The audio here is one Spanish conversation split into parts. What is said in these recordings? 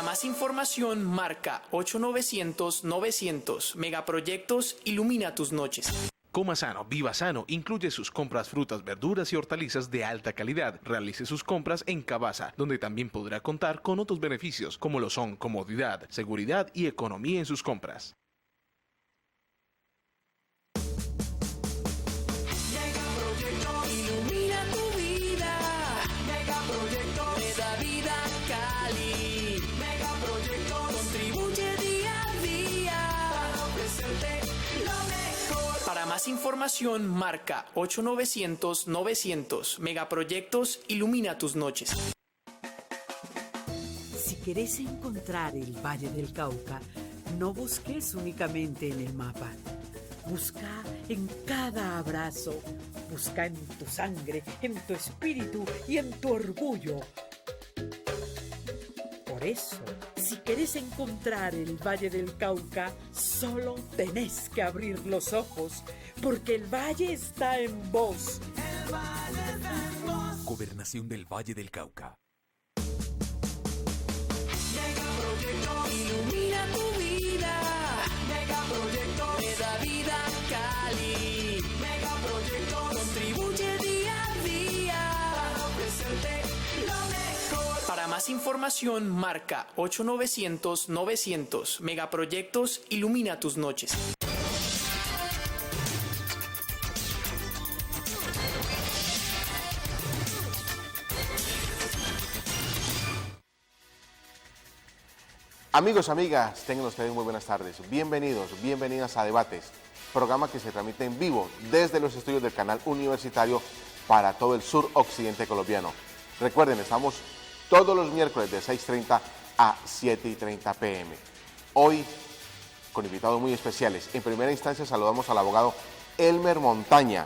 más información, marca 8900-900. Megaproyectos ilumina tus noches. Coma sano, viva sano, incluye sus compras frutas, verduras y hortalizas de alta calidad. Realice sus compras en Cabasa, donde también podrá contar con otros beneficios como lo son comodidad, seguridad y economía en sus compras. Megaproyectos ilumina tu vida. Megaproyectos te da vida Cali. Megaproyectos contribuye día a día para ofrecerte lo mejor. Para más información, marca 8900-900. Megaproyectos ilumina tus noches. Si querés encontrar el Valle del Cauca, no busques únicamente en el mapa. Busca en cada abrazo. Busca en tu sangre, en tu espíritu y en tu orgullo. Por eso, si querés encontrar el Valle del Cauca, solo tenés que abrir los ojos, porque el valle está en vos. El valle está en vos. Gobernación del Valle del Cauca. Megaproyectos ilumina tu vida. Megaproyectos te da vida Cali. Megaproyectos contribuye día a día para ofrecerte lo mejor. Para más información, marca 8900-900. Megaproyectos ilumina tus noches. Amigos, amigas, tengan ustedes muy buenas tardes. Bienvenidos, bienvenidas a Debates, programa que se transmite en vivo desde los estudios del canal universitario para todo el sur occidente colombiano. Recuerden, estamos todos los miércoles de 6:30 a 7:30 p.m. Hoy, con invitados muy especiales. En primera instancia, saludamos al abogado Elmer Montaña,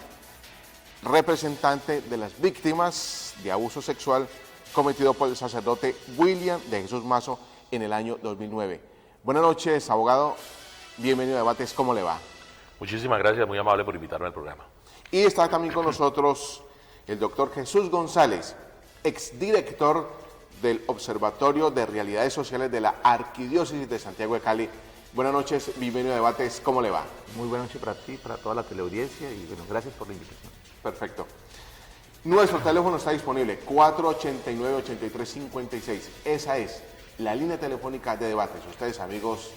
representante de las víctimas de abuso sexual cometido por el sacerdote William de Jesús Mazo en el año 2009. Buenas noches, abogado. Bienvenido a Debates. ¿Cómo le va? Muchísimas gracias, muy amable por invitarme al programa. Y está también con nosotros el doctor Jesús González, exdirector del Observatorio de Realidades Sociales de la Arquidiócesis de Santiago de Cali. Buenas noches, bienvenido a Debates. ¿Cómo le va? Muy buenas noches para ti, para toda la teleaudiencia y bueno, gracias por la invitación. Perfecto. Nuestro teléfono está disponible, 489-8356. Esa es la línea telefónica de Debates. Ustedes, amigos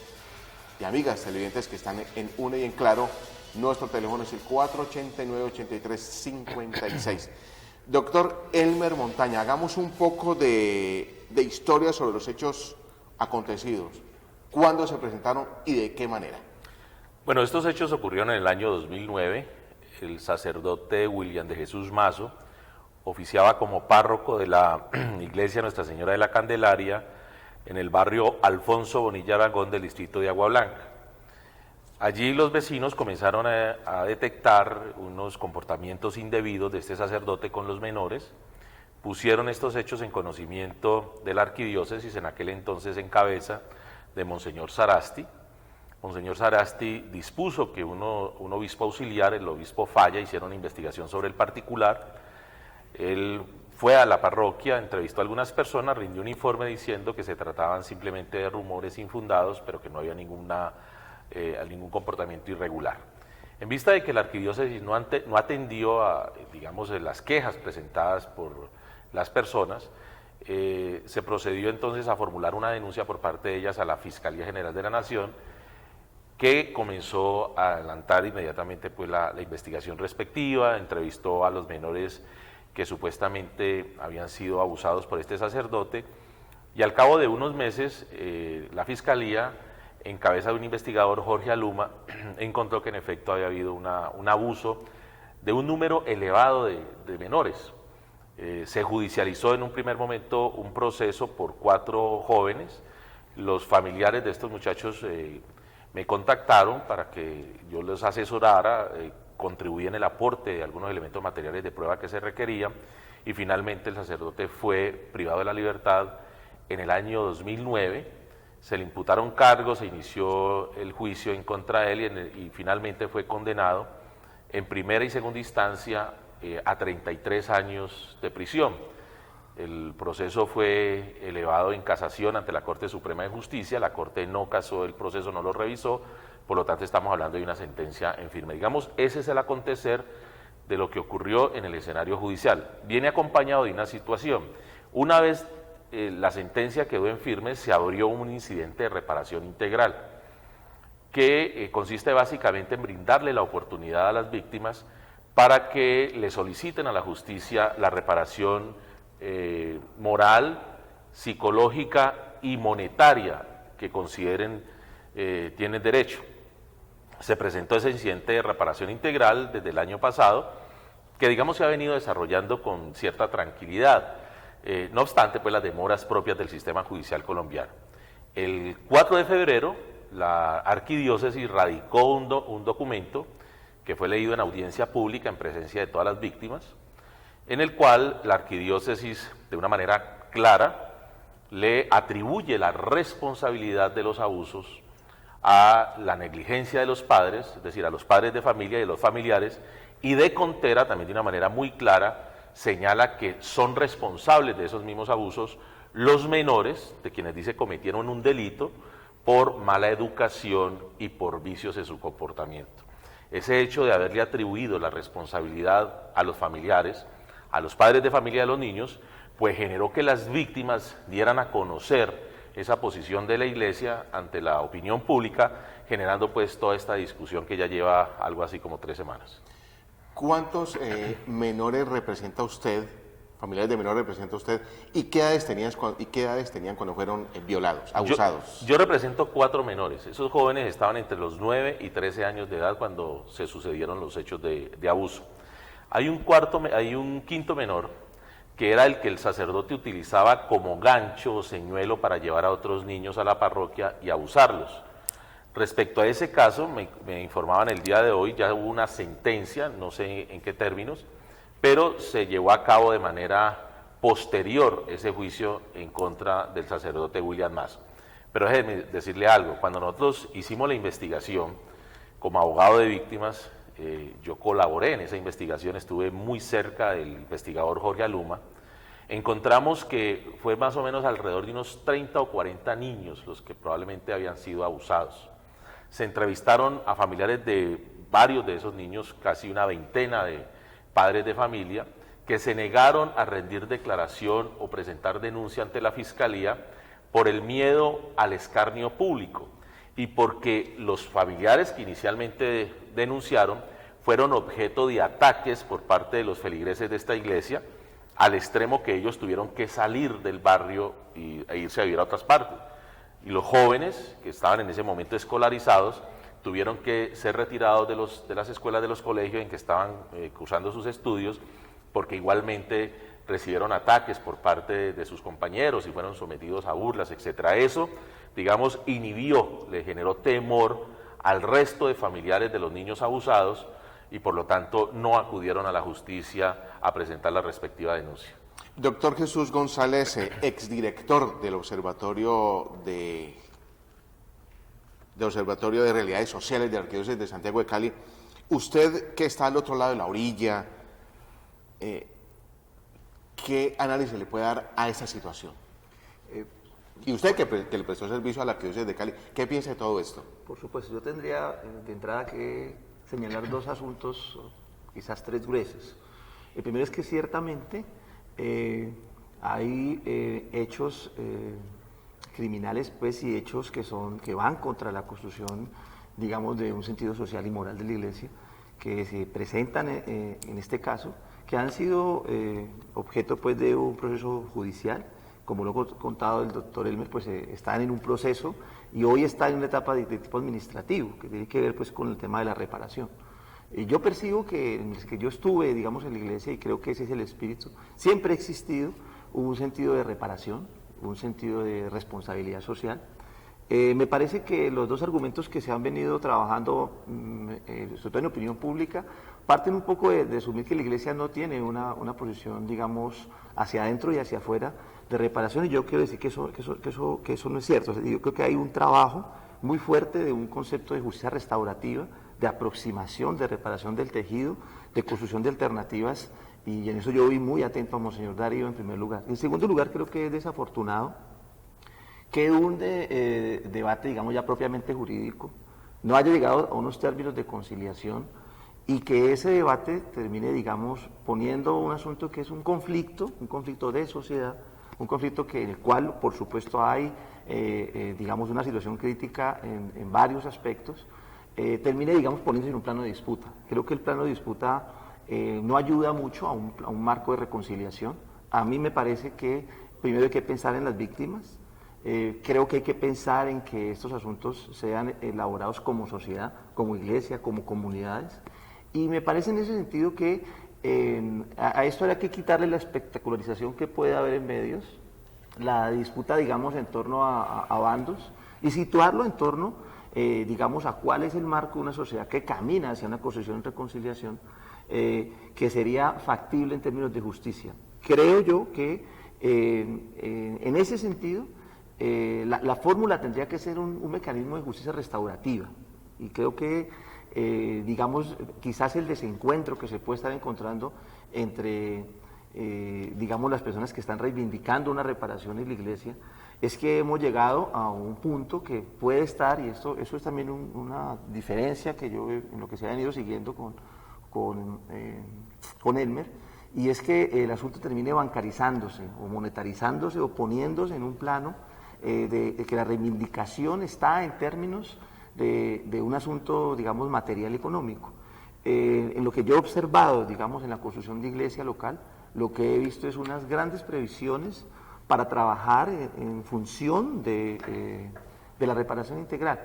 y amigas televidentes que están en UNE y en Claro, nuestro teléfono es el 489-8356. Doctor Elmer Montaña, hagamos un poco de historia sobre los hechos acontecidos. ¿Cuándo se presentaron y de qué manera? Bueno, estos hechos ocurrieron en el año 2009. El sacerdote William de Jesús Mazo oficiaba como párroco de la iglesia Nuestra Señora de la Candelaria en el barrio Alfonso Bonilla Aragón del distrito de Agua Blanca. Allí los vecinos comenzaron a detectar unos comportamientos indebidos de este sacerdote con los menores, pusieron estos hechos en conocimiento de la arquidiócesis, en aquel entonces en cabeza de Monseñor Sarasti. Monseñor Sarasti dispuso que un obispo auxiliar, el obispo Falla, hiciera una investigación sobre el particular. Él fue a la parroquia, entrevistó a algunas personas, rindió un informe diciendo que se trataban simplemente de rumores infundados, pero que no había ningún comportamiento irregular. En vista de que la arquidiócesis no atendió a, digamos, las quejas presentadas por las personas, se procedió entonces a formular una denuncia por parte de ellas a la Fiscalía General de la Nación, que comenzó a adelantar inmediatamente pues, la investigación respectiva, entrevistó a los menores que supuestamente habían sido abusados por este sacerdote, y al cabo de unos meses la Fiscalía, en cabeza de un investigador, Jorge Aluma, encontró que en efecto había habido un abuso de un número elevado de menores. Se judicializó en un primer momento un proceso por 4 jóvenes. Los familiares de estos muchachos me contactaron para que yo los asesorara, contribuí en el aporte de algunos elementos materiales de prueba que se requerían, y finalmente el sacerdote fue privado de la libertad en el año 2009. Se le imputaron cargos, se inició el juicio en contra de él y finalmente fue condenado en primera y segunda instancia a 33 años de prisión. El proceso fue elevado en casación ante la Corte Suprema de Justicia, la Corte no casó el proceso, no lo revisó, por lo tanto estamos hablando de una sentencia en firme. Digamos, ese es el acontecer de lo que ocurrió en el escenario judicial. Viene acompañado de una situación. Una vez la sentencia quedó en firme, se abrió un incidente de reparación integral, que consiste básicamente en brindarle la oportunidad a las víctimas para que le soliciten a la justicia la reparación moral, psicológica y monetaria que consideren tienen derecho. Se presentó ese incidente de reparación integral desde el año pasado, que digamos se ha venido desarrollando con cierta tranquilidad, no obstante pues las demoras propias del sistema judicial colombiano. El 4 de febrero la arquidiócesis radicó un documento que fue leído en audiencia pública en presencia de todas las víctimas, en el cual la arquidiócesis de una manera clara le atribuye la responsabilidad de los abusos a la negligencia de los padres, es decir, a los padres de familia y a los familiares, y de contera, también de una manera muy clara, señala que son responsables de esos mismos abusos los menores, de quienes dice cometieron un delito, por mala educación y por vicios en su comportamiento. Ese hecho de haberle atribuido la responsabilidad a los familiares, a los padres de familia de los niños, pues generó que las víctimas dieran a conocer esa posición de la Iglesia ante la opinión pública, generando pues toda esta discusión que ya lleva algo así como 3 semanas. ¿Cuántos menores representa usted, familiares de menores representa usted, y qué edades tenían cuando fueron violados, abusados? Yo represento 4 menores. Esos jóvenes estaban entre los 9 y 13 años de edad cuando se sucedieron los hechos de abuso. Hay un quinto menor, que era el que el sacerdote utilizaba como gancho o señuelo para llevar a otros niños a la parroquia y abusarlos. Respecto a ese caso, me informaban el día de hoy, ya hubo una sentencia, no sé en qué términos, pero se llevó a cabo de manera posterior ese juicio en contra del sacerdote William Mazo. Pero déjeme decirle algo, cuando nosotros hicimos la investigación como abogado de víctimas, yo colaboré en esa investigación, estuve muy cerca del investigador Jorge Aluma, encontramos que fue más o menos alrededor de unos 30 o 40 niños los que probablemente habían sido abusados. Se entrevistaron a familiares de varios de esos niños, casi una veintena de padres de familia, que se negaron a rendir declaración o presentar denuncia ante la Fiscalía por el miedo al escarnio público y porque los familiares que inicialmente denunciaron fueron objeto de ataques por parte de los feligreses de esta iglesia, al extremo que ellos tuvieron que salir del barrio e irse a vivir a otras partes. Y los jóvenes que estaban en ese momento escolarizados tuvieron que ser retirados de las escuelas, de los colegios en que estaban cursando sus estudios, porque igualmente recibieron ataques por parte de sus compañeros y fueron sometidos a burlas, etc. Eso, digamos, inhibió, le generó temor al resto de familiares de los niños abusados y por lo tanto no acudieron a la justicia a presentar la respectiva denuncia. Doctor Jesús González, exdirector del Observatorio de Realidades Sociales de la Arquidiócesis de Santiago de Cali, usted que está al otro lado de la orilla, ¿qué análisis le puede dar a esta situación? Y usted que le prestó servicio a la Arquidiócesis de Cali, ¿qué piensa de todo esto? Por supuesto, yo tendría de entrada que señalar 2 asuntos, quizás 3 gruesos. El primero es que ciertamente hay hechos criminales, pues, y hechos que van contra la construcción, digamos, de un sentido social y moral de la Iglesia, que se presentan en este caso, que han sido objeto, pues, de un proceso judicial. Como lo ha contado el doctor Elmer, pues están en un proceso y hoy está en una etapa de tipo administrativo, que tiene que ver, pues, con el tema de la reparación. Yo percibo que en el que yo estuve, digamos, en la iglesia, y creo que ese es el espíritu, siempre ha existido un sentido de reparación, un sentido de responsabilidad social. Me parece que los 2 argumentos que se han venido trabajando, sobre todo en opinión pública, parten un poco de asumir que la iglesia no tiene una posición, digamos, hacia adentro y hacia afuera de reparación, y yo quiero decir que eso no es cierto. O sea, yo creo que hay un trabajo muy fuerte de un concepto de justicia restaurativa, de aproximación, de reparación del tejido, de construcción de alternativas Y en eso yo vi muy atento a Monseñor Darío en primer lugar. En segundo lugar, creo que es desafortunado que un debate, digamos, ya propiamente jurídico, no haya llegado a unos términos de conciliación y que ese debate termine, digamos, poniendo un asunto que es un conflicto de sociedad, un conflicto en el cual, por supuesto, hay, digamos, una situación crítica en varios aspectos, termine, digamos, poniéndose en un plano de disputa. Creo que el plano de disputa no ayuda mucho a un marco de reconciliación. A mí me parece que primero hay que pensar en las víctimas. Creo que hay que pensar en que estos asuntos sean elaborados como sociedad, como iglesia, como comunidades. Y me parece en ese sentido que a esto hay que quitarle la espectacularización que puede haber en medios, la disputa, digamos, en torno a bandos, y situarlo en torno, digamos, a cuál es el marco de una sociedad que camina hacia una construcción y reconciliación, que sería factible en términos de justicia. Creo yo que en ese sentido la fórmula tendría que ser un mecanismo de justicia restaurativa, y creo que digamos, quizás el desencuentro que se puede estar encontrando entre digamos, las personas que están reivindicando una reparación en la iglesia, es que hemos llegado a un punto que puede estar, y eso es también una diferencia que yo en lo que se ha venido siguiendo con Elmer, y es que el asunto termine bancarizándose o monetarizándose o poniéndose en un plano de que la reivindicación está en términos de un asunto, digamos, material económico. En lo que yo he observado, digamos, en la construcción de iglesia local, lo que he visto es unas grandes previsiones para trabajar en función de la reparación integral.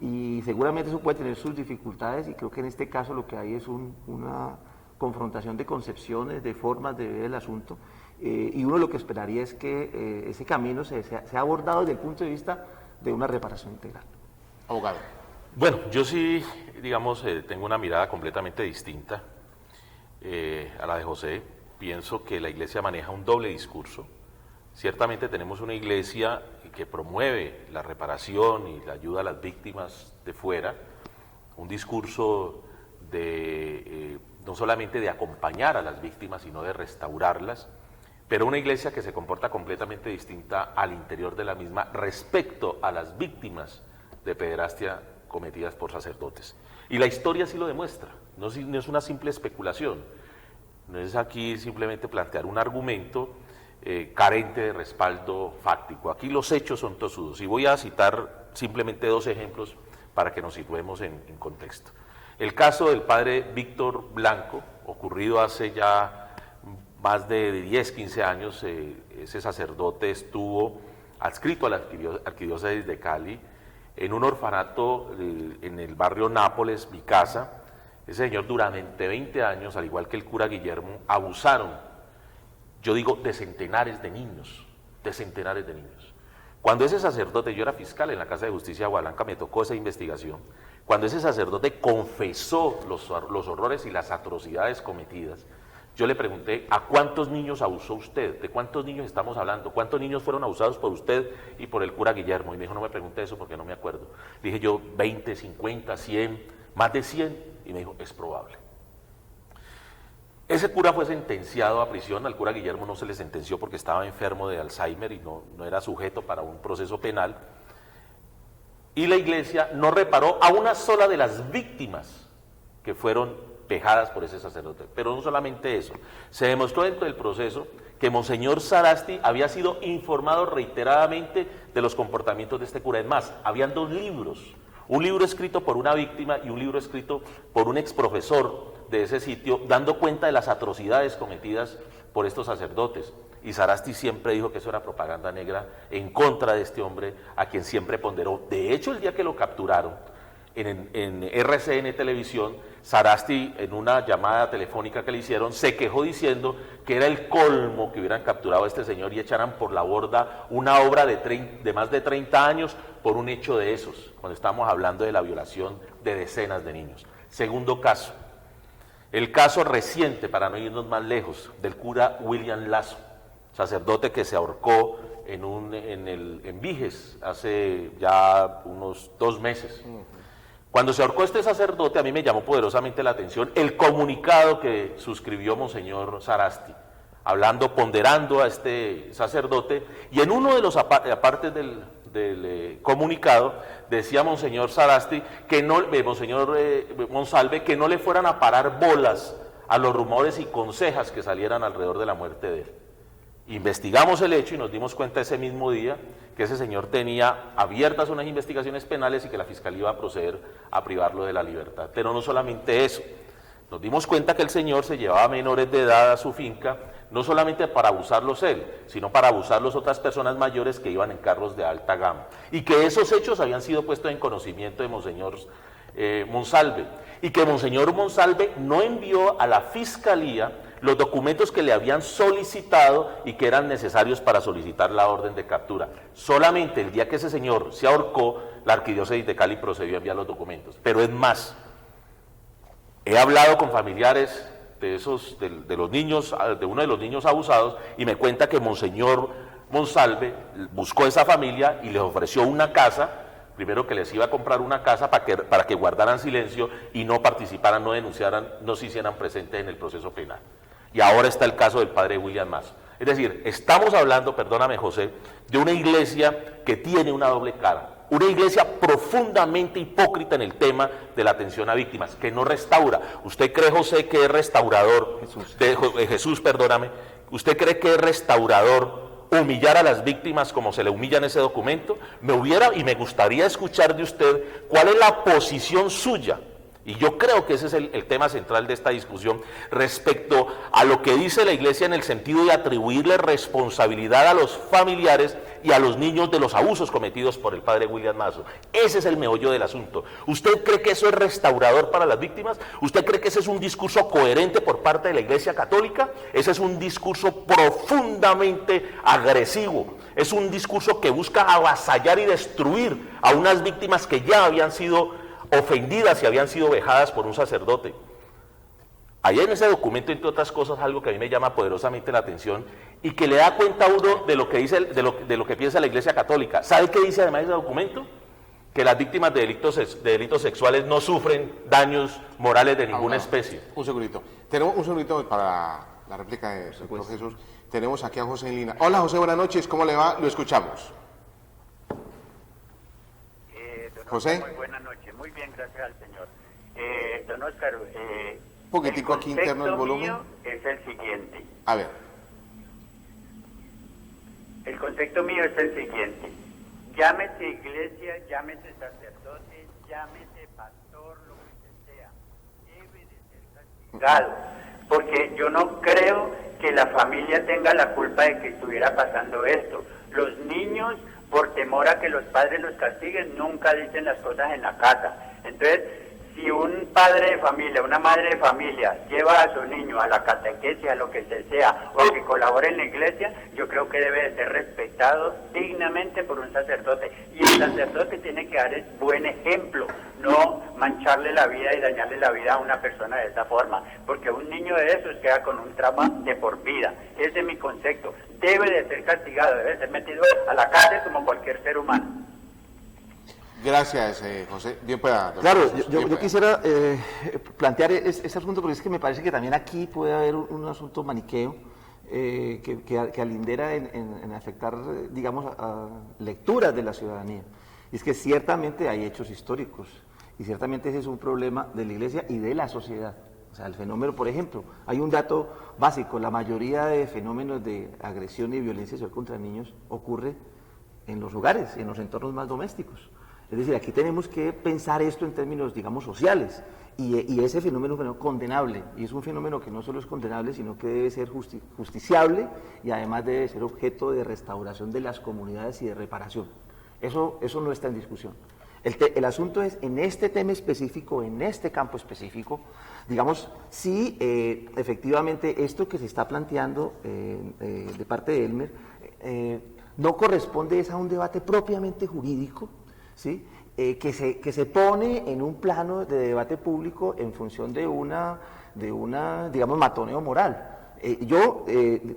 Y seguramente eso puede tener sus dificultades, y creo que en este caso lo que hay es una confrontación de concepciones, de formas de ver el asunto, y uno lo que esperaría es que ese camino sea abordado desde el punto de vista de una reparación integral. Abogado. Bueno, yo sí, digamos, tengo una mirada completamente distinta a la de José. Pienso que la iglesia maneja un doble discurso. Ciertamente tenemos una iglesia que promueve la reparación y la ayuda a las víctimas de fuera, un discurso no solamente de acompañar a las víctimas, sino de restaurarlas, pero una iglesia que se comporta completamente distinta al interior de la misma respecto a las víctimas de pederastia cometidas por sacerdotes. Y la historia sí lo demuestra, no es una simple especulación, no es aquí simplemente plantear un argumento carente de respaldo fáctico. Aquí los hechos son tozudos, y voy a citar simplemente dos ejemplos para que nos situemos en contexto. El caso del padre Víctor Blanco, ocurrido hace ya más de 10, 15 años, ese sacerdote estuvo adscrito a la arquidiócesis de Cali, en un orfanato en el barrio Nápoles, mi casa. Ese señor durante 20 años, al igual que el cura Guillermo, abusaron, yo digo, de centenares de niños, de centenares de niños. Cuando ese sacerdote, yo era fiscal en la Casa de Justicia de Agualanca, me tocó esa investigación, cuando ese sacerdote confesó los horrores y las atrocidades cometidas, yo le pregunté, ¿a cuántos niños abusó usted? ¿De cuántos niños estamos hablando? ¿Cuántos niños fueron abusados por usted y por el cura Guillermo? Y me dijo, no me pregunte eso porque no me acuerdo. Dije yo, 20, 50, 100, más de 100. Y me dijo, es probable. Ese cura fue sentenciado a prisión. Al cura Guillermo no se le sentenció porque estaba enfermo de Alzheimer y no era sujeto para un proceso penal. Y la iglesia no reparó a una sola de las víctimas que fueron vejadas por ese sacerdote. Pero no solamente eso, se demostró dentro del proceso que Monseñor Sarasti había sido informado reiteradamente de los comportamientos de este cura. Es más, habían dos libros, un libro escrito por una víctima y un libro escrito por un exprofesor de ese sitio, dando cuenta de las atrocidades cometidas por estos sacerdotes. Y Sarasti siempre dijo que eso era propaganda negra en contra de este hombre, a quien siempre ponderó. De hecho, el día que lo capturaron en RCN Televisión, Sarasti, en una llamada telefónica que le hicieron, se quejó diciendo que era el colmo que hubieran capturado a este señor y echaran por la borda una obra de más de 30 años por un hecho de esos, cuando estamos hablando de la violación de decenas de niños. Segundo caso, el caso reciente, para no irnos más lejos, del cura William Lazo, sacerdote que se ahorcó en Viges hace ya unos 2 meses. Cuando se ahorcó este sacerdote, a mí me llamó poderosamente la atención el comunicado que suscribió Monseñor Sarasti, hablando, ponderando a este sacerdote, y en uno de los apartes del comunicado decía Monseñor Sarasti, que no, Monseñor Monsalve, que no le fueran a parar bolas a los rumores y consejas que salieran alrededor de la muerte de él. Investigamos el hecho y nos dimos cuenta ese mismo día que ese señor tenía abiertas unas investigaciones penales y que la Fiscalía iba a proceder a privarlo de la libertad. Pero no solamente eso, nos dimos cuenta que el señor se llevaba menores de edad a su finca, no solamente para abusarlos él, sino para abusarlos otras personas mayores que iban en carros de alta gama, y que esos hechos habían sido puestos en conocimiento de Monseñor Monsalve, y que Monseñor Monsalve no envió a la Fiscalía los documentos que le habían solicitado y que eran necesarios para solicitar la orden de captura. Solamente el día que ese señor se ahorcó, la Arquidiócesis de Cali procedió a enviar los documentos. Pero es más, he hablado con familiares de los niños, de uno de los niños abusados, y me cuenta que Monseñor Monsalve buscó a esa familia y les ofreció una casa, primero que les iba a comprar una casa para que guardaran silencio y no participaran, no denunciaran, no se hicieran presentes en el proceso penal. Y ahora está el caso del padre William Mazo. Es decir, estamos hablando, perdóname José, de una iglesia que tiene una doble cara, una iglesia profundamente hipócrita en el tema de la atención a víctimas, que no restaura. ¿Usted cree, José, que es restaurador? Jesús, perdóname. ¿Usted cree que es restaurador humillar a las víctimas como se le humilla en ese documento? Me gustaría escuchar de usted cuál es la posición suya. Y yo creo que ese es el tema central de esta discusión respecto a lo que dice la Iglesia en el sentido de atribuirle responsabilidad a los familiares y a los niños de los abusos cometidos por el padre William Mazo. Ese es el meollo del asunto. ¿Usted cree que eso es restaurador para las víctimas? ¿Usted cree que ese es un discurso coherente por parte de la Iglesia Católica? Ese es un discurso profundamente agresivo. Es un discurso que busca avasallar y destruir a unas víctimas que ya habían sido ofendidas y habían sido vejadas por un sacerdote. Allá en ese documento, entre otras cosas, algo que a mí me llama poderosamente la atención y que le da cuenta a uno de lo que dice, de lo que piensa la Iglesia Católica. ¿Sabe qué dice además ese documento? Que las víctimas de delitos sexuales no sufren daños morales de ninguna especie. Un segundito. Tenemos un segundito para la réplica de doctor Jesús. Tenemos aquí a José en línea. Hola José, buenas noches. ¿Cómo le va? Lo escuchamos. José. Muy buenas noches, muy bien, gracias al Señor. Don Óscar, un poquitico aquí interno el volumen. Mío es el siguiente. A ver. El concepto mío es el siguiente. Llámese iglesia, llámese sacerdote, llámese pastor, lo que sea. Debe de ser castigado. Porque yo no creo que la familia tenga la culpa de que estuviera pasando esto. Los niños, por temor a que los padres los castiguen, nunca dicen las cosas en la casa. Entonces, si un padre de familia, una madre de familia lleva a su niño a la catequesis, a lo que sea, o que colabore en la iglesia, yo creo que debe de ser respetado dignamente por un sacerdote. Y el sacerdote tiene que dar el buen ejemplo, no mancharle la vida y dañarle la vida a una persona de esa forma, porque un niño de esos queda con un trauma de por vida. Ese es mi concepto. Debe de ser castigado, debe ser metido a la cárcel como cualquier ser humano. Gracias, José. Bien pueda. Claro, yo quisiera plantear ese asunto, porque es que me parece que también aquí puede haber un asunto maniqueo que alindera en afectar, digamos, a lecturas de la ciudadanía. Y es que ciertamente hay hechos históricos, y ciertamente ese es un problema de la Iglesia y de la sociedad. O sea, el fenómeno, por ejemplo, hay un dato básico: la mayoría de fenómenos de agresión y violencia sexual contra niños ocurre en los hogares, en los entornos más domésticos. Es decir, aquí tenemos que pensar esto en términos, digamos, sociales, y ese fenómeno es un fenómeno condenable, y es un fenómeno que no solo es condenable, sino que debe ser justiciable, y además debe ser objeto de restauración de las comunidades y de reparación. Eso no está en discusión. El asunto es, en este tema específico, en este campo específico, digamos, si efectivamente esto que se está planteando de parte de Elmer no corresponde a un debate propiamente jurídico, ¿sí? Que se pone en un plano de debate público en función de una digamos, matoneo moral.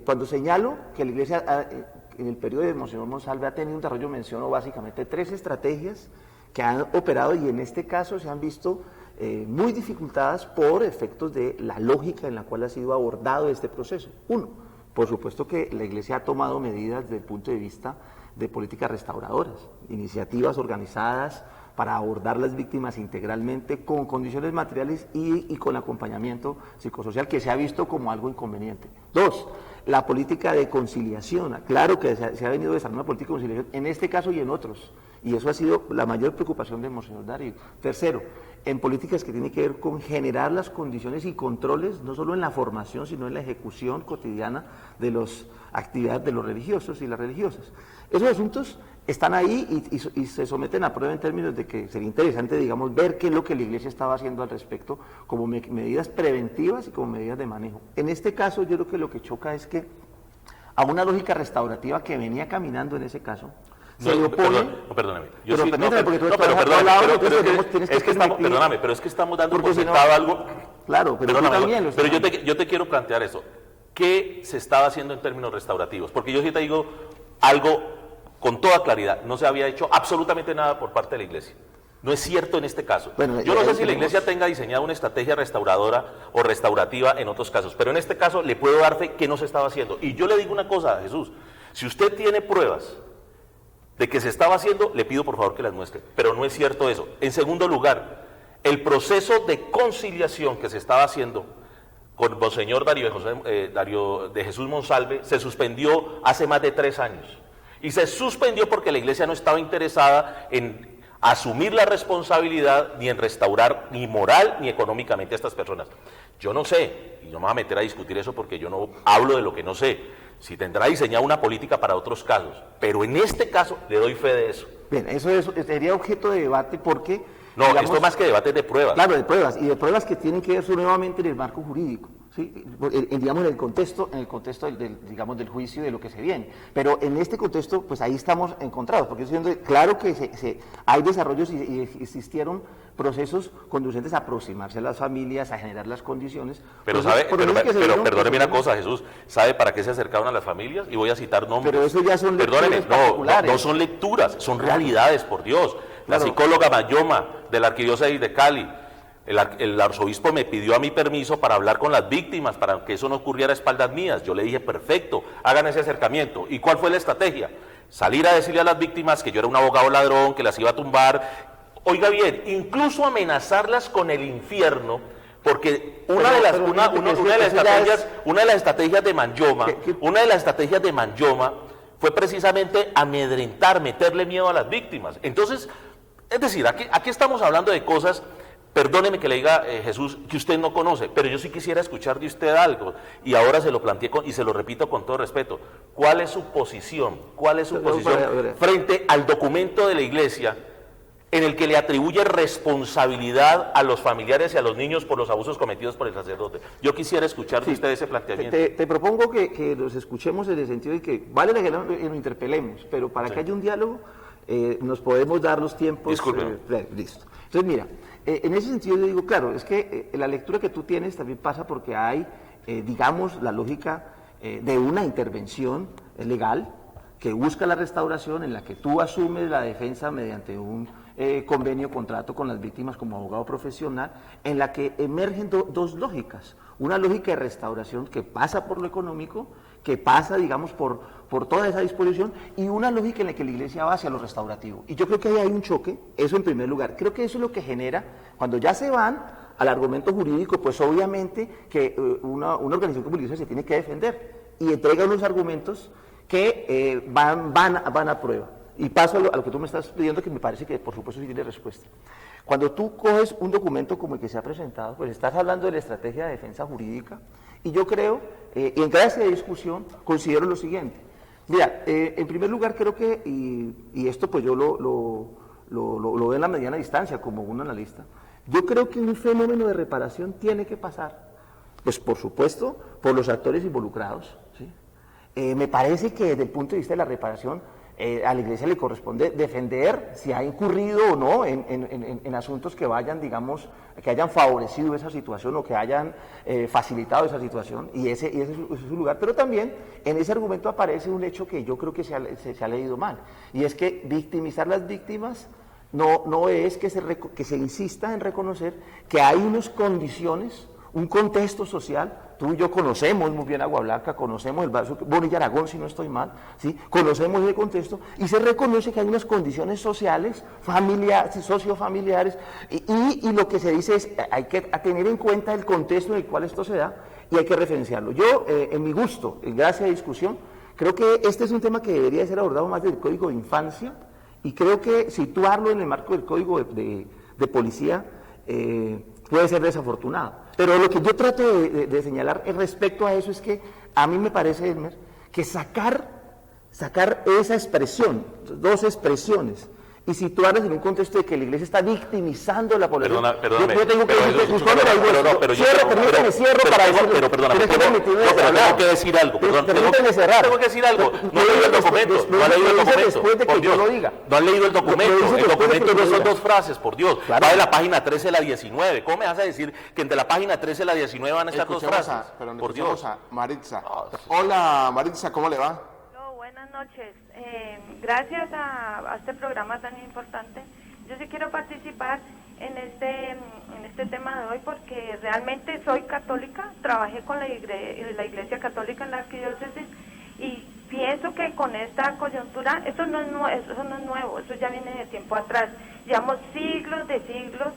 Cuando señalo que la Iglesia en el periodo de Monseñor Monsalve ha tenido un desarrollo, menciono básicamente 3 estrategias que han operado y en este caso se han visto muy dificultadas por efectos de la lógica en la cual ha sido abordado este proceso. Uno, por supuesto que la Iglesia ha tomado medidas desde el punto de vista de políticas restauradoras, iniciativas organizadas para abordar las víctimas integralmente con condiciones materiales y con acompañamiento psicosocial que se ha visto como algo inconveniente. Dos, la política de conciliación. Claro que se ha venido desarrollando una política de conciliación en este caso y en otros, y eso ha sido la mayor preocupación de Monseñor Darío. Tercero, en políticas que tienen que ver con generar las condiciones y controles, no solo en la formación, sino en la ejecución cotidiana de las actividades de los religiosos y las religiosas. Esos asuntos están ahí y se someten a prueba en términos de que sería interesante, digamos, ver qué es lo que la Iglesia estaba haciendo al respecto como medidas preventivas y como medidas de manejo. En este caso, yo creo que lo que choca es que a una lógica restaurativa que venía caminando en ese caso, se le opone... Perdóname. Perdóname, pero es que estamos dando por sentado algo... Claro, pero tú también lo estás pero yo te quiero plantear eso. ¿Qué se estaba haciendo en términos restaurativos? Porque yo sí te digo algo con toda claridad, no se había hecho absolutamente nada por parte de la Iglesia. No es cierto en este caso. Bueno, yo no sé si la Iglesia tenga diseñada una estrategia restauradora o restaurativa en otros casos, pero en este caso le puedo dar fe que no se estaba haciendo. Y yo le digo una cosa a Jesús, si usted tiene pruebas de que se estaba haciendo, le pido por favor que las muestre, pero no es cierto eso. En segundo lugar, el proceso de conciliación que se estaba haciendo con Monseñor Darío de Jesús Monsalve se suspendió hace más de 3 años. Y se suspendió porque la Iglesia no estaba interesada en asumir la responsabilidad ni en restaurar ni moral ni económicamente a estas personas. Yo no sé, y no me voy a meter a discutir eso porque yo no hablo de lo que no sé, si tendrá diseñada una política para otros casos, pero en este caso le doy fe de eso. Bien, eso sería objeto de debate porque... No, digamos, esto más que debate es de pruebas. Claro, de pruebas, y de pruebas que tienen que ver nuevamente en el marco jurídico, ¿sí? Digamos en el contexto del juicio de lo que se viene. Pero en este contexto, pues ahí estamos encontrados, porque claro que hay desarrollos y existieron procesos conducentes a aproximarse a las familias, a generar las condiciones. Pero perdóneme una cosa, Jesús, ¿sabe para qué se acercaron a las familias? Y voy a citar nombres. Pero eso ya son lecturas particulares. No son lecturas, son realidades, por Dios. La psicóloga Mayoma de la Arquidiócesis de Cali, el arzobispo me pidió a mí permiso para hablar con las víctimas, para que eso no ocurriera a espaldas mías. Yo le dije, perfecto, hagan ese acercamiento. ¿Y cuál fue la estrategia? Salir a decirle a las víctimas que yo era un abogado ladrón, que las iba a tumbar. Oiga bien, incluso amenazarlas con el infierno, porque una de las estrategias de Manyoma fue precisamente amedrentar, meterle miedo a las víctimas. Entonces, es decir, aquí estamos hablando de cosas, perdóneme que le diga Jesús, que usted no conoce, pero yo sí quisiera escuchar de usted algo, y ahora se lo planteé y se lo repito con todo respeto. ¿Cuál es su posición? Frente al documento de la Iglesia en el que le atribuye responsabilidad a los familiares y a los niños por los abusos cometidos por el sacerdote? Yo quisiera escuchar de usted ese planteamiento. Te propongo que los escuchemos en el sentido de que vale la pena que nos interpelemos, pero para que haya un diálogo nos podemos dar los tiempos. Disculpe. Listo. Entonces, mira, en ese sentido yo digo, claro, es que la lectura que tú tienes también pasa porque hay, digamos, la lógica de una intervención legal que busca la restauración, en la que tú asumes la defensa mediante un convenio, contrato con las víctimas como abogado profesional, en la que emergen dos lógicas. Una lógica de restauración que pasa por lo económico, que pasa, digamos, por toda esa disposición, y una lógica en la que la Iglesia va hacia lo restaurativo. Y yo creo que ahí hay un choque, eso en primer lugar. Creo que eso es lo que genera, cuando ya se van al argumento jurídico, pues obviamente que una organización como la Iglesia se tiene que defender y entrega unos argumentos que van a prueba. Y paso a lo que tú me estás pidiendo, que me parece que por supuesto sí tiene respuesta. Cuando tú coges un documento como el que se ha presentado, pues estás hablando de la estrategia de defensa jurídica, y yo creo, y en clase de discusión, considero lo siguiente. Mira, en primer lugar creo que, y esto pues yo lo veo en la mediana distancia como un analista, yo creo que un fenómeno de reparación tiene que pasar, pues por supuesto, por los actores involucrados, ¿sí? Me parece que desde el punto de vista de la reparación, a la Iglesia le corresponde defender si ha incurrido o no en asuntos que vayan, digamos, que hayan favorecido esa situación o que hayan facilitado esa situación, y ese es su lugar. Pero también en ese argumento aparece un hecho que yo creo que se ha leído mal, y es que victimizar las víctimas no es que se insista en reconocer que hay unas condiciones, un contexto social. Tú y yo conocemos muy bien Agua Blanca, conocemos el Valle Bonilla Aragón, si no estoy mal, ¿sí? Conocemos ese contexto y se reconoce que hay unas condiciones sociales, sociofamiliares, y lo que se dice es hay que tener en cuenta el contexto en el cual esto se da y hay que referenciarlo. Yo, en mi gusto, en gracia de discusión, creo que este es un tema que debería ser abordado más del Código de Infancia, y creo que situarlo en el marco del Código de Policía puede ser desafortunado. Pero lo que yo trato de señalar respecto a eso es que a mí me parece, Elmer, que sacar esa expresión, dos expresiones, y situarlas en un contexto de que la Iglesia está victimizando la población. Perdóname. Yo tengo que tengo que decir algo. Tengo que decir algo. No he leído el documento. No ha leído el documento. Por Dios. No han leído el documento. El documento no son dos frases, por Dios. Va de la página 13 a la 19. ¿Cómo me vas a decir que entre la página 13 y la 19 van a estar dos frases? Por Dios. A Maritza. Hola, Maritza, ¿cómo le va? Buenas noches. Gracias a este programa tan importante. Yo sí quiero participar en este tema de hoy porque realmente soy católica, trabajé con la Iglesia Católica en la Arquidiócesis y pienso que con esta coyuntura, eso no es nuevo, eso ya viene de tiempo atrás. Llevamos siglos de siglos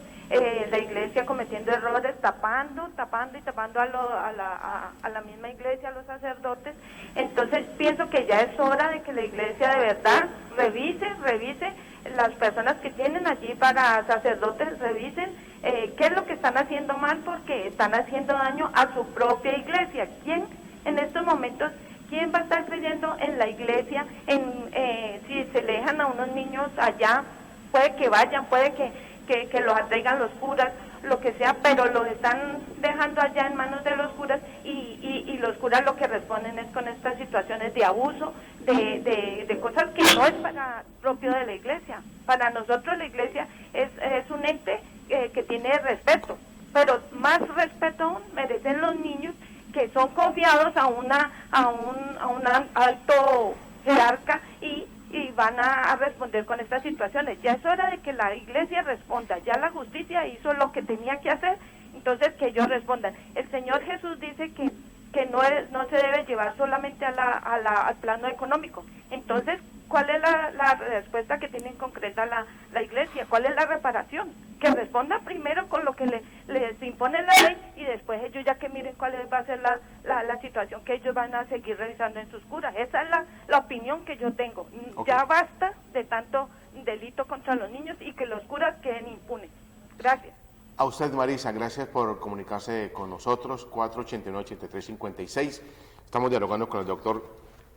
la Iglesia cometiendo errores, tapando a la misma Iglesia, a los sacerdotes. Entonces pienso que ya es hora de que la Iglesia de verdad revise las personas que tienen allí para sacerdotes, revisen qué es lo que están haciendo mal, porque están haciendo daño a su propia Iglesia. ¿Quién en estos momentos, quién va a estar creyendo en la Iglesia? Si se le dejan a unos niños allá, puede que vayan, puede que los atraigan los curas, lo que sea, pero los están dejando allá en manos de los curas y los curas lo que responden es con estas situaciones de abuso, de cosas que no es para propio de la Iglesia. Para nosotros la Iglesia es un ente que tiene respeto, pero más respeto aún merecen los niños que son confiados a un alto jerarca y van a responder con estas situaciones. Ya es hora de que la Iglesia responda. Ya la justicia hizo lo que tenía que hacer, entonces que ellos respondan. El Señor Jesús dice que no se debe llevar solamente al plano económico. Entonces, ¿cuál es la respuesta que tiene en concreta la Iglesia? ¿Cuál es la reparación? Que responda primero con lo que les impone la ley y después ellos ya que miren cuál va a ser la situación que ellos van a seguir realizando en sus curas. Esa es la opinión que yo tengo. Okay. Ya basta de tanto delito contra los niños y que los curas queden impunes. Gracias. A usted, Marisa, gracias por comunicarse con nosotros, 489-8356. Estamos dialogando con el doctor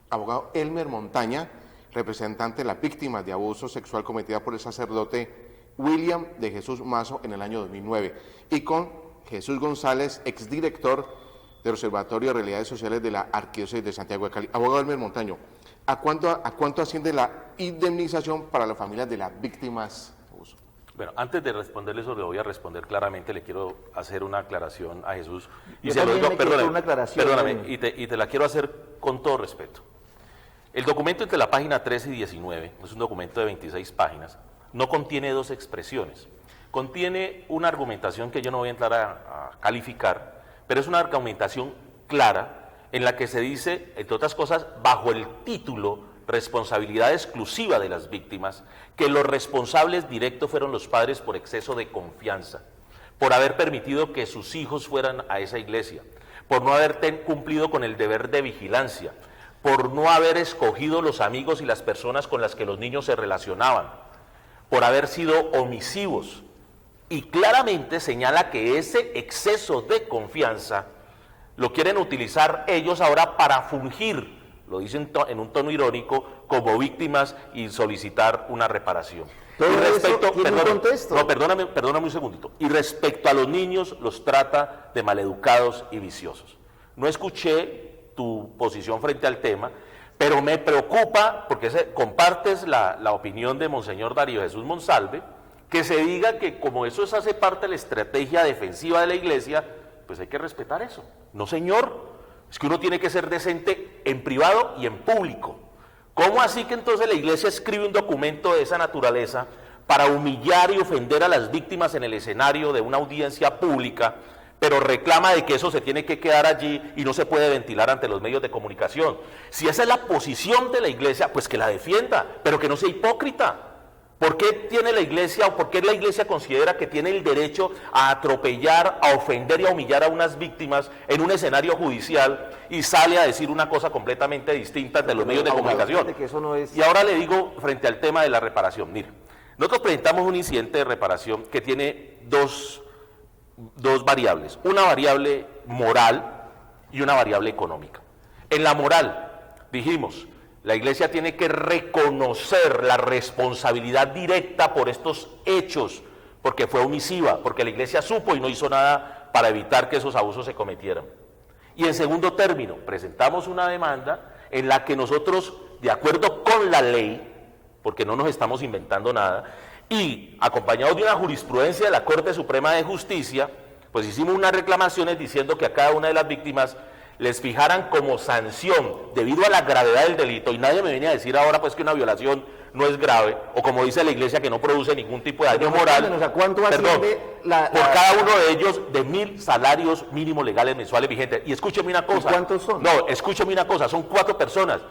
abogado Elmer Montaña, representante de las víctimas de abuso sexual cometida por el sacerdote William de Jesús Mazo en el año 2009, y con Jesús González, exdirector del Observatorio de Realidades Sociales de la Arquidiócesis de Santiago de Cali. Abogado Elmer Montaño, ¿a cuánto asciende la indemnización para las familias de las víctimas de abuso? Bueno, antes de responderle eso, le voy a responder claramente, le quiero hacer una aclaración a Jesús. Perdóname, y te la quiero hacer con todo respeto. El documento entre la página 13 y 19, es un documento de 26 páginas, no contiene dos expresiones. Contiene una argumentación que yo no voy a entrar a calificar, pero es una argumentación clara en la que se dice, entre otras cosas, bajo el título responsabilidad exclusiva de las víctimas, que los responsables directos fueron los padres por exceso de confianza, por haber permitido que sus hijos fueran a esa iglesia, por no haber cumplido con el deber de vigilancia, por no haber escogido los amigos y las personas con las que los niños se relacionaban, por haber sido omisivos. Y claramente señala que ese exceso de confianza lo quieren utilizar ellos ahora para fungir, lo dicen en un tono irónico, como víctimas y solicitar una reparación. Perdóname un segundito. Y respecto a los niños, los trata de maleducados y viciosos. No escuché tu posición frente al tema, pero me preocupa, porque compartes la opinión de Monseñor Darío Jesús Monsalve, que se diga que como eso hace parte de la estrategia defensiva de la Iglesia, pues hay que respetar eso. No, señor, es que uno tiene que ser decente en privado y en público. ¿Cómo así que entonces la Iglesia escribe un documento de esa naturaleza para humillar y ofender a las víctimas en el escenario de una audiencia pública, pero reclama de que eso se tiene que quedar allí y no se puede ventilar ante los medios de comunicación. Si esa es la posición de la Iglesia, pues que la defienda, pero que no sea hipócrita. ¿Por qué tiene la Iglesia o por qué la Iglesia considera que tiene el derecho a atropellar, a ofender y a humillar a unas víctimas en un escenario judicial y sale a decir una cosa completamente distinta ante los medios de comunicación? Que eso no es... Y ahora le digo frente al tema de la reparación, mire, nosotros presentamos un incidente de reparación que tiene dos variables, una variable moral y una variable económica. En la moral, dijimos, la Iglesia tiene que reconocer la responsabilidad directa por estos hechos, porque fue omisiva, porque la Iglesia supo y no hizo nada para evitar que esos abusos se cometieran. Y en segundo término, presentamos una demanda en la que nosotros, de acuerdo con la ley, porque no nos estamos inventando nada, y acompañados de una jurisprudencia de la Corte Suprema de Justicia, pues hicimos unas reclamaciones diciendo que a cada una de las víctimas les fijaran como sanción, debido a la gravedad del delito, y nadie me viene a decir ahora pues que una violación no es grave, o como dice la Iglesia, que no produce ningún tipo de daño moral. O sea, ¿cuánto asciende por cada uno de ellos de 1.000 salarios mínimos legales mensuales vigentes? Y escúcheme una cosa. ¿Y cuántos son? No, escúcheme una cosa, son 4 personas.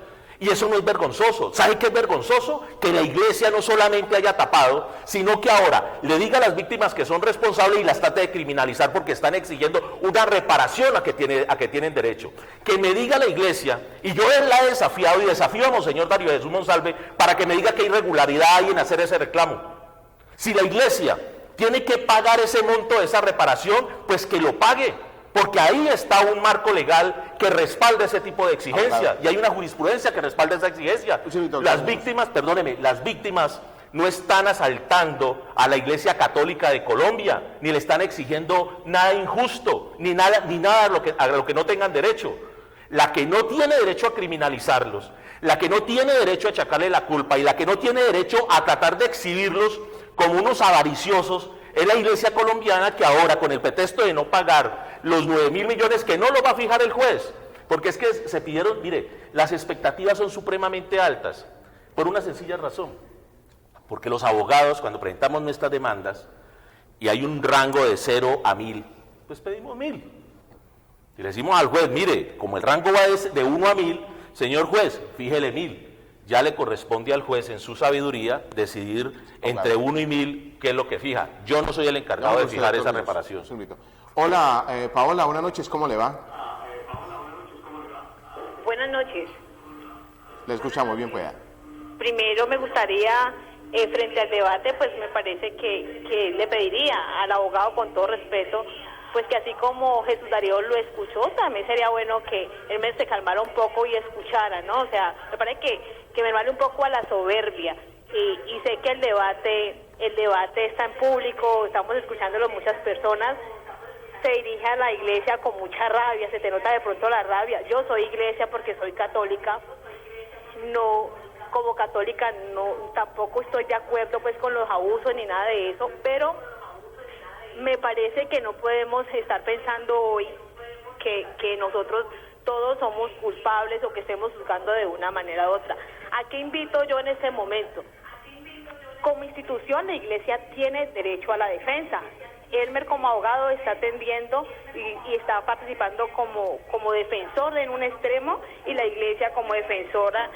Y eso no es vergonzoso. ¿Sabe qué es vergonzoso? Que la Iglesia no solamente haya tapado, sino que ahora le diga a las víctimas que son responsables y las trate de criminalizar porque están exigiendo una reparación a que tienen derecho. Que me diga la Iglesia, y yo la he desafiado y desafío a Monseñor Darío Jesús Monsalve para que me diga qué irregularidad hay en hacer ese reclamo. Si la Iglesia tiene que pagar ese monto de esa reparación, pues que lo pague. Porque ahí está un marco legal que respalda ese tipo de exigencia, claro. Y hay una jurisprudencia que respalda esa exigencia. Las víctimas, perdóneme, las víctimas no están asaltando a la Iglesia Católica de Colombia, ni le están exigiendo nada injusto, ni nada a lo que no tengan derecho. La que no tiene derecho a criminalizarlos, la que no tiene derecho a achacarle la culpa y la que no tiene derecho a tratar de exhibirlos como unos avariciosos, es la Iglesia colombiana, que ahora, con el pretexto de no pagar los 9.000 millones que no lo va a fijar el juez, porque es que se pidieron, mire, las expectativas son supremamente altas, por una sencilla razón, porque los abogados, cuando presentamos nuestras demandas, y hay un rango de 0 a 1.000, pues pedimos 1.000, y le decimos al juez, mire, como el rango va de 1 a 1.000, señor juez, fíjele 1.000, ya le corresponde al juez en su sabiduría decidir entre 1 y 1.000 qué es lo que fija. Yo no soy el encargado de fijar esa reparación. Hola, Paola, buenas noches, ¿cómo le va? Buenas noches. Le escuchamos bien, pueda. Primero me gustaría, frente al debate, pues me parece que le pediría al abogado, con todo respeto, pues que así como Jesús Darío lo escuchó, también sería bueno que él se calmara un poco y escuchara, ¿no? O sea, me parece que me vale un poco a la soberbia, y sé que el debate está en público, estamos escuchándolo muchas personas, se dirige a la Iglesia con mucha rabia, se te nota de pronto la rabia. Yo soy Iglesia porque soy católica, no, como católica no, tampoco estoy de acuerdo pues con los abusos ni nada de eso, pero me parece que no podemos estar pensando hoy que nosotros todos somos culpables o que estemos juzgando de una manera u otra. ¿A qué invito yo en este momento? Como institución, la Iglesia tiene derecho a la defensa. Elmer, como abogado, está atendiendo y está participando como defensor en un extremo, y la Iglesia como defensora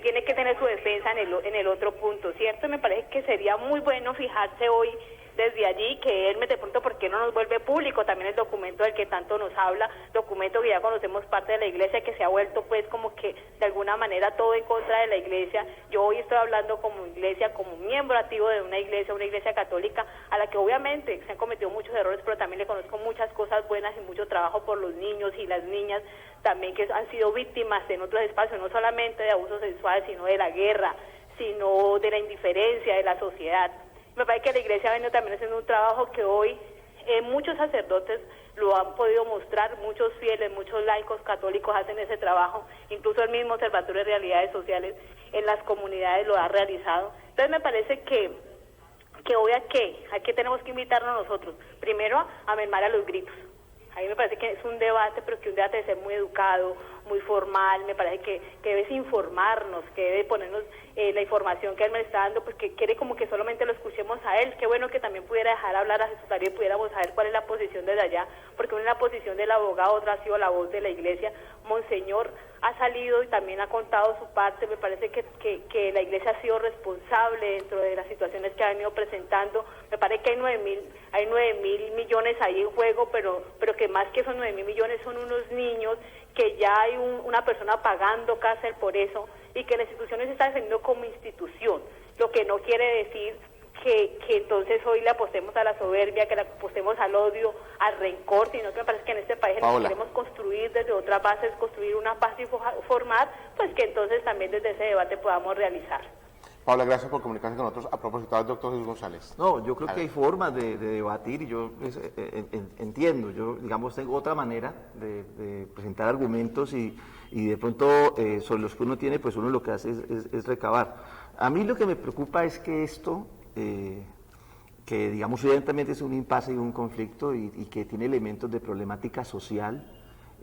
tiene que tener su defensa en el otro punto, ¿cierto? Me parece que sería muy bueno fijarse hoy desde allí, que Elmer de pronto, ¿por qué no nos vuelve público también el documento del que tanto nos habla, documento que ya conocemos parte de la Iglesia, que se ha vuelto pues como que de alguna manera todo en contra de la Iglesia? Yo hoy estoy hablando como Iglesia, como miembro activo de una Iglesia católica, a la que obviamente se han cometido muchos errores, pero también le conozco muchas cosas buenas y mucho trabajo por los niños y las niñas también, que han sido víctimas en otros espacios, no solamente de abusos sexuales, sino de la guerra, sino de la indiferencia de la sociedad. Me parece que la Iglesia ha venido también haciendo un trabajo que hoy muchos sacerdotes lo han podido mostrar, muchos fieles, muchos laicos católicos hacen ese trabajo, incluso el mismo Observatorio de Realidades Sociales en las comunidades lo ha realizado. Entonces me parece que hoy a qué tenemos que invitarnos nosotros, primero a mermar a los gritos. A mí me parece que es un debate, pero que un debate de ser muy educado, muy formal. Me parece que debe informarnos, que debe ponernos la información que él me está dando, pues que quiere como que solamente lo escuchemos a él. Qué bueno que también pudiera dejar hablar a Jesús Darío y pudiéramos saber cuál es la posición desde allá, porque una es la posición del abogado, otra ha sido la voz de la iglesia. Monseñor ha salido y también ha contado su parte. Me parece que la iglesia ha sido responsable dentro de las situaciones que ha venido presentando. Me parece que hay 9.000 millones ahí en juego, pero que más que esos 9.000 millones son unos niños, que ya hay una persona pagando cárcel por eso, y que la institución se está defendiendo como institución, lo que no quiere decir que entonces hoy le apostemos a la soberbia, que le apostemos al odio, al rencor, sino que me parece que en este país queremos construir desde otras bases, construir una paz y formar, pues que entonces también desde ese debate podamos realizar. Paula, gracias por comunicarse con nosotros. A propósito del doctor Jesús González. No, yo creo que hay formas de debatir y yo entiendo. Yo, digamos, tengo otra manera de presentar argumentos y de pronto sobre los que uno tiene, pues uno lo que hace es recabar. A mí lo que me preocupa es que esto, que digamos evidentemente es un impasse y un conflicto y que tiene elementos de problemática social.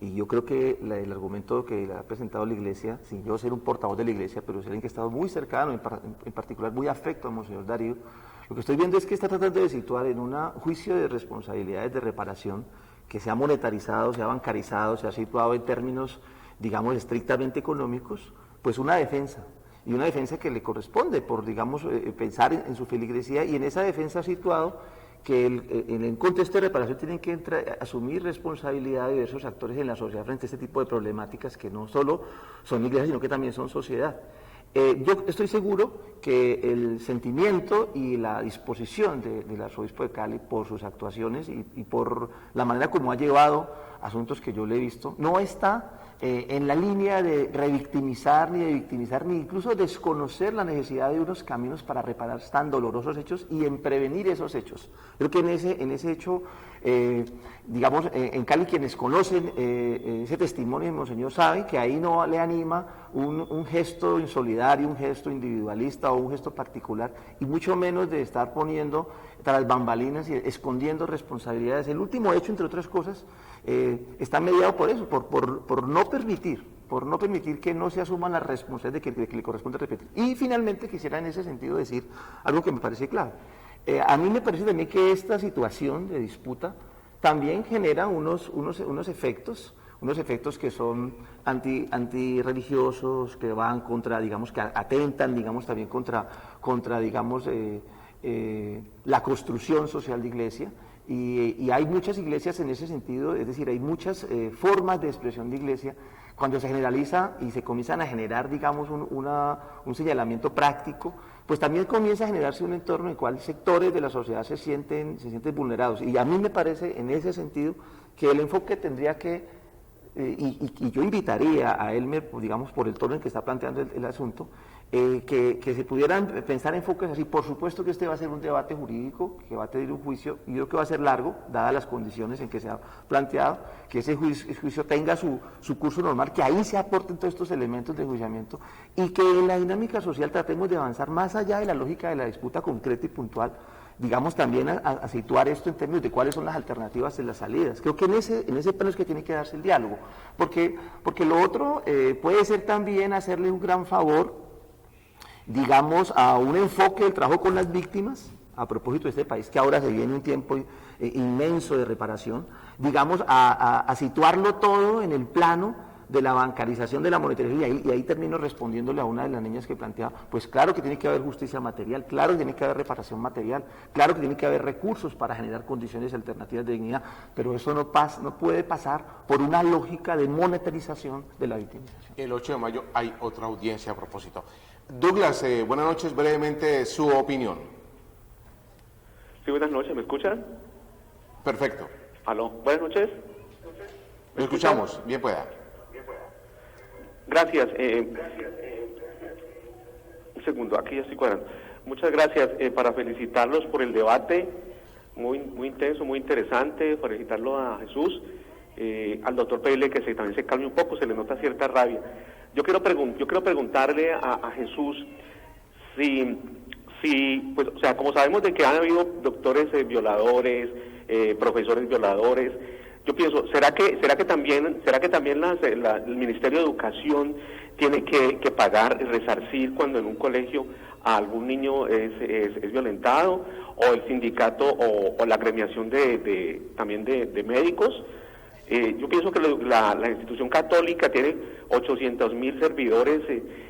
Y yo creo que el argumento que ha presentado la Iglesia, sin yo ser un portavoz de la Iglesia, pero ser alguien que ha estado muy cercano, en particular muy afecto a Monseñor Darío, lo que estoy viendo es que está tratando de situar en un juicio de responsabilidades de reparación que se ha monetarizado, se ha bancarizado, se ha situado en términos, digamos, estrictamente económicos, pues una defensa. Y una defensa que le corresponde por, digamos, pensar en su feligresía, y en esa defensa ha situado que en el contexto de reparación tienen que asumir responsabilidad de diversos actores en la sociedad frente a este tipo de problemáticas que no solo son iglesias, sino que también son sociedad. Yo estoy seguro que el sentimiento y la disposición del arzobispo de Cali por sus actuaciones y por la manera como ha llevado asuntos que yo le he visto, no está en la línea de revictimizar, ni de victimizar, ni incluso desconocer la necesidad de unos caminos para reparar tan dolorosos hechos y en prevenir esos hechos. Creo que en ese hecho, digamos, en Cali quienes conocen ese testimonio de Monseñor saben que ahí no le anima un gesto insolidario, un gesto individualista o un gesto particular, y mucho menos de estar poniendo tras bambalinas y escondiendo responsabilidades. El último hecho, entre otras cosas, está mediado por eso, por no permitir que no se asuman las responsabilidades de que le corresponde repetir. Y finalmente quisiera en ese sentido decir algo que me parece clave. A mí me parece también que esta situación de disputa también genera unos efectos que son antirreligiosos, que van contra, digamos, que atentan, digamos, también contra digamos, la construcción social de iglesia. Y hay muchas iglesias en ese sentido, es decir, hay muchas formas de expresión de iglesia. Cuando se generaliza y se comienzan a generar, digamos, un señalamiento práctico, pues también comienza a generarse un entorno en el cual sectores de la sociedad se sienten vulnerados. Y a mí me parece, en ese sentido, que el enfoque tendría que, y yo invitaría a Elmer, digamos, por el tono en que está planteando el asunto, que se pudieran pensar enfoques así. Por supuesto que este va a ser un debate jurídico, que va a tener un juicio, y yo creo que va a ser largo, dadas las condiciones en que se ha planteado, que ese juicio tenga su curso normal, que ahí se aporten todos estos elementos de enjuiciamiento, y que en la dinámica social tratemos de avanzar más allá de la lógica de la disputa concreta y puntual, digamos, también a situar esto en términos de cuáles son las alternativas de las salidas. Creo que en ese plano es que tiene que darse el diálogo, porque lo otro puede ser también hacerle un gran favor, digamos, a un enfoque del trabajo con las víctimas, a propósito de este país que ahora se viene un tiempo inmenso de reparación, digamos, a situarlo todo en el plano de la bancarización de la monetarización, y ahí termino respondiéndole a una de las niñas que planteaba, pues claro que tiene que haber justicia material, claro que tiene que haber reparación material, claro que tiene que haber recursos para generar condiciones alternativas de dignidad, pero eso no puede pasar por una lógica de monetarización de la victimización. El 8 de mayo hay otra audiencia a propósito. Douglas, buenas noches, brevemente su opinión. Sí, buenas noches, ¿me escuchan? Perfecto. Aló, buenas noches. Lo escuchamos, bien pueda. Gracias. Un segundo, aquí ya estoy cuadrando. Muchas gracias para felicitarlos por el debate, muy intenso, muy interesante, felicitarlo a Jesús, al doctor Peile, que también se calme un poco, se le nota cierta rabia. Yo quiero preguntarle a Jesús si, pues, o sea, como sabemos de que han habido doctores violadores, profesores violadores, Yo pienso, ¿será que también el Ministerio de Educación tiene que pagar y resarcir cuando en un colegio a algún niño es violentado, o el sindicato o la agremiación también de médicos? Yo pienso que la institución católica tiene 800.000 servidores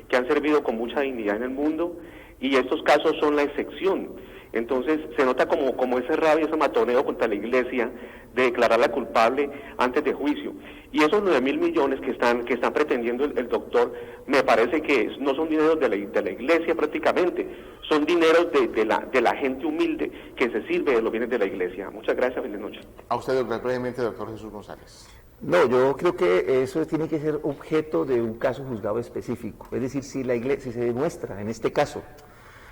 que han servido con mucha dignidad en el mundo, y estos casos son la excepción. Entonces se nota como ese rabia, ese matoneo contra la Iglesia de declararla culpable antes de juicio. Y esos 9.000 millones que están pretendiendo el doctor, me parece que no son dineros de la Iglesia prácticamente, son dineros de la gente humilde que se sirve de los bienes de la Iglesia. Muchas gracias, feliz noche. A usted, doctor, brevemente, doctor Jesús González. No, yo creo que eso tiene que ser objeto de un caso juzgado específico. Es decir, si se demuestra, en este caso,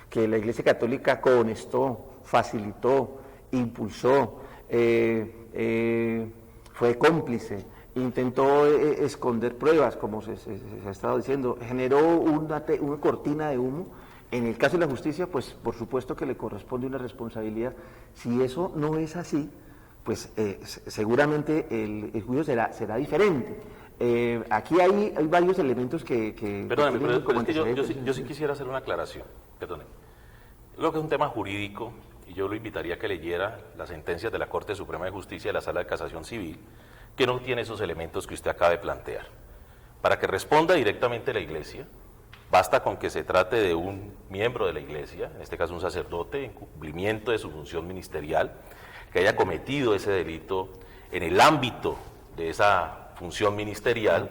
que la Iglesia Católica conestó, facilitó, impulsó, fue cómplice, intentó esconder pruebas, como se ha estado diciendo, generó una cortina de humo. En el caso de la justicia, pues por supuesto que le corresponde una responsabilidad. Si eso no es así, pues seguramente el juicio será diferente. Aquí hay varios elementos que Perdóname, pero es que yo sí quisiera hacer una aclaración. Perdóneme. Creo que es un tema jurídico, y yo lo invitaría a que leyera las sentencias de la Corte Suprema de Justicia de la Sala de Casación Civil, que no tiene esos elementos que usted acaba de plantear. Para que responda directamente la Iglesia, basta con que se trate de un miembro de la Iglesia, en este caso un sacerdote, en cumplimiento de su función ministerial, que haya cometido ese delito en el ámbito de esa función ministerial,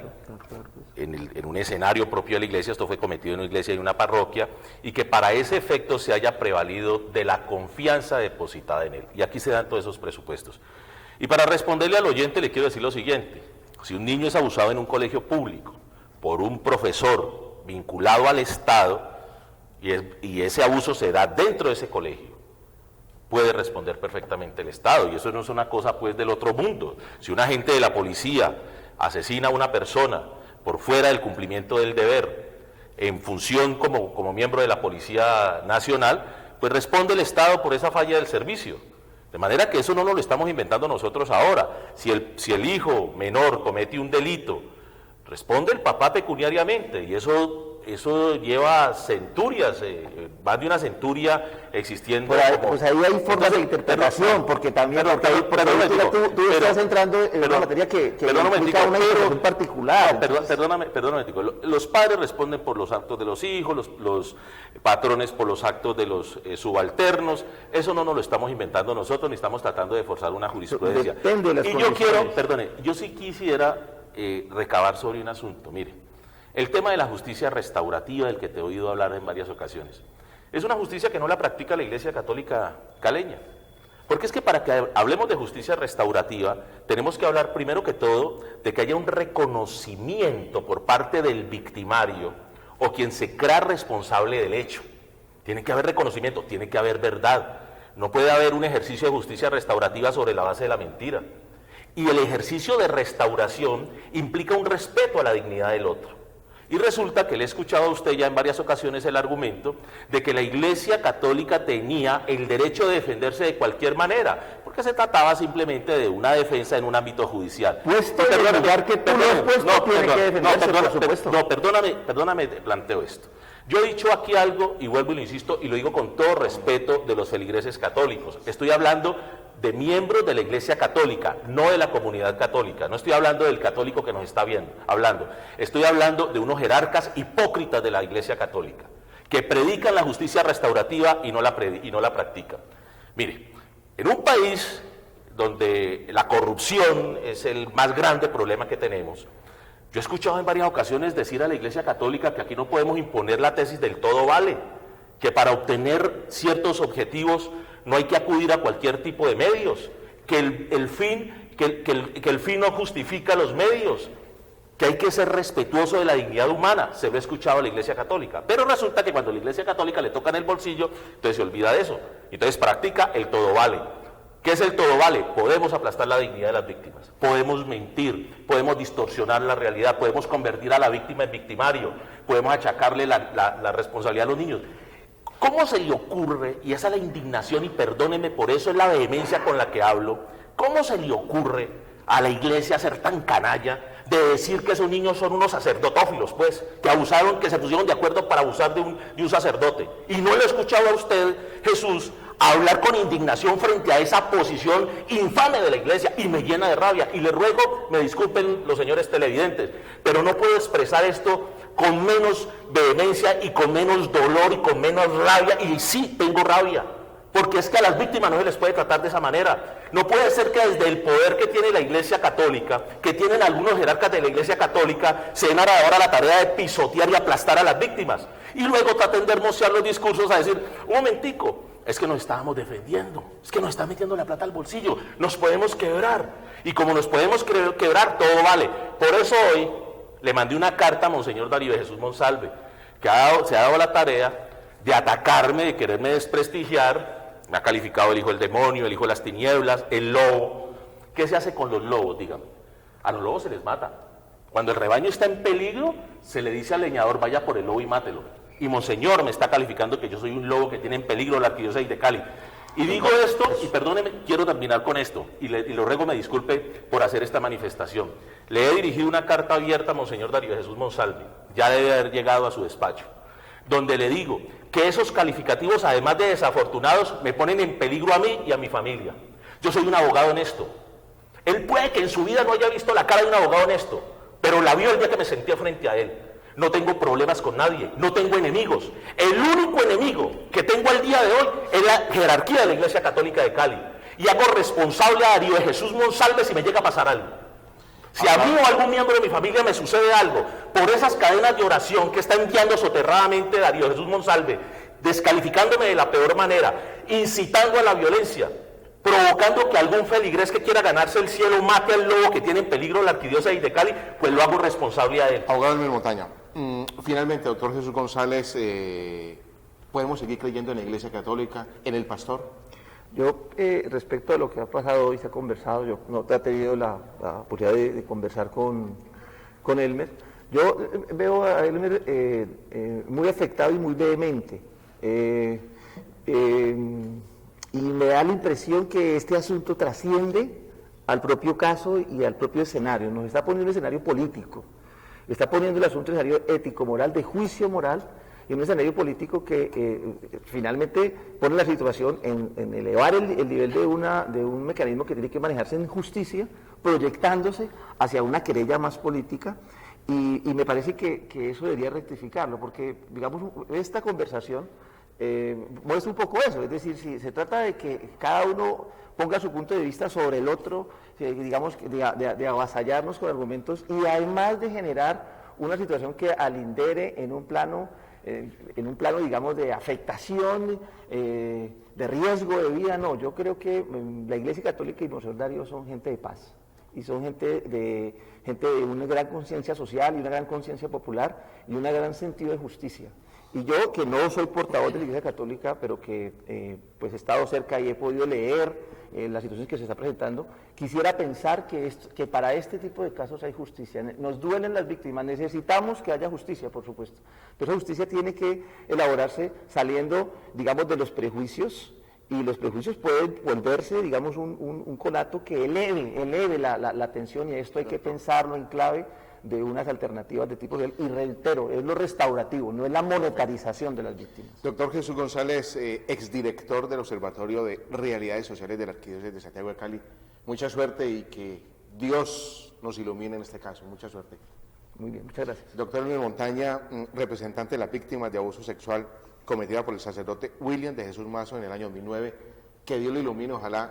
en un escenario propio de la Iglesia. Esto fue cometido en una iglesia y una parroquia, y que para ese efecto se haya prevalido de la confianza depositada en él. Y aquí se dan todos esos presupuestos. Y para responderle al oyente le quiero decir lo siguiente: si un niño es abusado en un colegio público por un profesor vinculado al Estado, y ese abuso se da dentro de ese colegio, puede responder perfectamente el Estado, y eso no es una cosa pues del otro mundo. Si un agente de la policía asesina a una persona por fuera del cumplimiento del deber, en función como miembro de la Policía Nacional, pues responde el Estado por esa falla del servicio. De manera que eso no lo estamos inventando nosotros ahora. Si el hijo menor comete un delito, responde el papá pecuniariamente, y eso lleva centurias, más de una centuria existiendo. Pues ahí hay formas de interpretación, porque también tú estás entrando en una materia que implica una interpretación particular. Perdóname, los padres responden por los actos de los hijos, los patrones por los actos de los subalternos. Eso no nos lo estamos inventando nosotros, ni estamos tratando de forzar una jurisprudencia. Y yo sí quisiera recabar sobre un asunto. Mire, el tema de la justicia restaurativa, del que te he oído hablar en varias ocasiones, es una justicia que no la practica la Iglesia Católica caleña. Porque es que para que hablemos de justicia restaurativa, tenemos que hablar primero que todo de que haya un reconocimiento por parte del victimario o quien se crea responsable del hecho. Tiene que haber reconocimiento, tiene que haber verdad. No puede haber un ejercicio de justicia restaurativa sobre la base de la mentira. Y el ejercicio de restauración implica un respeto a la dignidad del otro. Y resulta que le he escuchado a usted ya en varias ocasiones el argumento de que la Iglesia Católica tenía el derecho de defenderse de cualquier manera, porque se trataba simplemente de una defensa en un ámbito judicial. Perdóname, planteo esto. Yo he dicho aquí algo, y vuelvo y lo insisto, y lo digo con todo respeto de los feligreses católicos. Estoy hablando de miembros de la Iglesia Católica, no de la comunidad católica. No estoy hablando del católico que nos está hablando. Estoy hablando de unos jerarcas hipócritas de la Iglesia Católica, que predican la justicia restaurativa y no la practican. Mire, en un país donde la corrupción es el más grande problema que tenemos, yo he escuchado en varias ocasiones decir a la Iglesia Católica que aquí no podemos imponer la tesis del todo vale, que para obtener ciertos objetivos no hay que acudir a cualquier tipo de medios, que el fin no justifica los medios, que hay que ser respetuoso de la dignidad humana. Se lo he escuchado a la Iglesia Católica, pero resulta que cuando a la Iglesia Católica le toca en el bolsillo, entonces se olvida de eso, entonces practica el todo vale. ¿Qué es el todo vale? Podemos aplastar la dignidad de las víctimas, podemos mentir, podemos distorsionar la realidad, podemos convertir a la víctima en victimario, podemos achacarle la responsabilidad a los niños. ¿Cómo se le ocurre, y esa es la indignación, y perdóneme por eso, es la vehemencia con la que hablo, cómo se le ocurre a la iglesia ser tan canalla de decir que esos niños son unos sacerdotófilos, pues, que abusaron, que se pusieron de acuerdo para abusar de un sacerdote? Y no le he escuchado a usted, Jesús, hablar con indignación frente a esa posición infame de la iglesia, y me llena de rabia. Y le ruego, me disculpen los señores televidentes, pero no puedo expresar esto con menos vehemencia y con menos dolor y con menos rabia, y sí tengo rabia, porque es que a las víctimas no se les puede tratar de esa manera. No puede ser que desde el poder que tiene la Iglesia Católica, que tienen algunos jerarcas de la Iglesia Católica, se den ahora la tarea de pisotear y aplastar a las víctimas, y luego traten de hermosear los discursos a decir, un momentico, es que nos estábamos defendiendo, es que nos está metiendo la plata al bolsillo, nos podemos quebrar, y como nos podemos quebrar, todo vale. Por eso hoy le mandé una carta a Monseñor Darío de Jesús Monsalve, que se ha dado la tarea de atacarme, de quererme desprestigiar. Me ha calificado el hijo del demonio, el hijo de las tinieblas, el lobo. ¿Qué se hace con los lobos, dígame? A los lobos se les mata. Cuando el rebaño está en peligro, se le dice al leñador, vaya por el lobo y mátelo. Y Monseñor me está calificando que yo soy un lobo que tiene en peligro la arquidiócesis de Cali. Y digo esto, y perdóneme, quiero terminar con esto, y lo ruego me disculpe por hacer esta manifestación. Le he dirigido una carta abierta a Monseñor Darío Jesús Monsalve, ya debe haber llegado a su despacho, donde le digo que esos calificativos, además de desafortunados, me ponen en peligro a mí y a mi familia. Yo soy un abogado honesto. Él puede que en su vida no haya visto la cara de un abogado honesto, pero la vio el día que me sentía frente a él. No tengo problemas con nadie, no tengo enemigos. El único enemigo que tengo al día de hoy es la jerarquía de la Iglesia Católica de Cali. Y hago responsable a Darío de Jesús Monsalve si me llega a pasar algo. Si a mí o a algún miembro de mi familia me sucede algo, por esas cadenas de oración que está enviando soterradamente Darío Jesús Monsalve, descalificándome de la peor manera, incitando a la violencia, provocando que algún feligrés que quiera ganarse el cielo mate al lobo que tiene en peligro la arquidiócesis de Cali, pues lo hago responsable a él. Abogado Elmer Montaña, finalmente, doctor Jesús González, ¿podemos seguir creyendo en la Iglesia Católica, en el pastor? Yo, respecto a lo que ha pasado hoy, se ha conversado, yo no he tenido la oportunidad de conversar con Elmer. Yo veo a Elmer muy afectado y muy vehemente. Y me da la impresión que este asunto trasciende al propio caso y al propio escenario. Nos está poniendo un escenario político, está poniendo el asunto escenario ético, moral, de juicio moral, y un escenario político que finalmente pone la situación en elevar el nivel de un mecanismo que tiene que manejarse en justicia, proyectándose hacia una querella más política, y me parece que eso debería rectificarlo, porque, digamos, esta conversación muestra un poco eso, es decir, si se trata de que cada uno ponga su punto de vista sobre el otro, digamos, de avasallarnos con argumentos, y además de generar una situación que alindere en un plano, digamos, de afectación, de riesgo de vida. No, yo creo que la Iglesia Católica y Monseñor Darío son gente de paz, y son gente de una gran conciencia social y una gran conciencia popular y un gran sentido de justicia. Y yo, que no soy portavoz de la Iglesia Católica, pero que pues he estado cerca y he podido leer las situaciones que se están presentando, quisiera pensar que para este tipo de casos hay justicia. Nos duelen las víctimas, necesitamos que haya justicia, por supuesto, pero esa justicia tiene que elaborarse saliendo, digamos, de los prejuicios, y los prejuicios pueden volverse, digamos, un conato que eleve la tensión, y esto hay que pensarlo en clave de unas alternativas de tipo real, y reitero, es lo restaurativo, no es la monetarización de las víctimas. Doctor Jesús González, exdirector del Observatorio de Realidades Sociales de la Arquidiócesis de Santiago de Cali, mucha suerte y que Dios nos ilumine en este caso, mucha suerte. Muy bien, muchas gracias. Doctor Elmer Montaña, representante de las víctimas de abuso sexual cometida por el sacerdote William de Jesús Mazo en el año 2009, que Dios lo ilumine, ojalá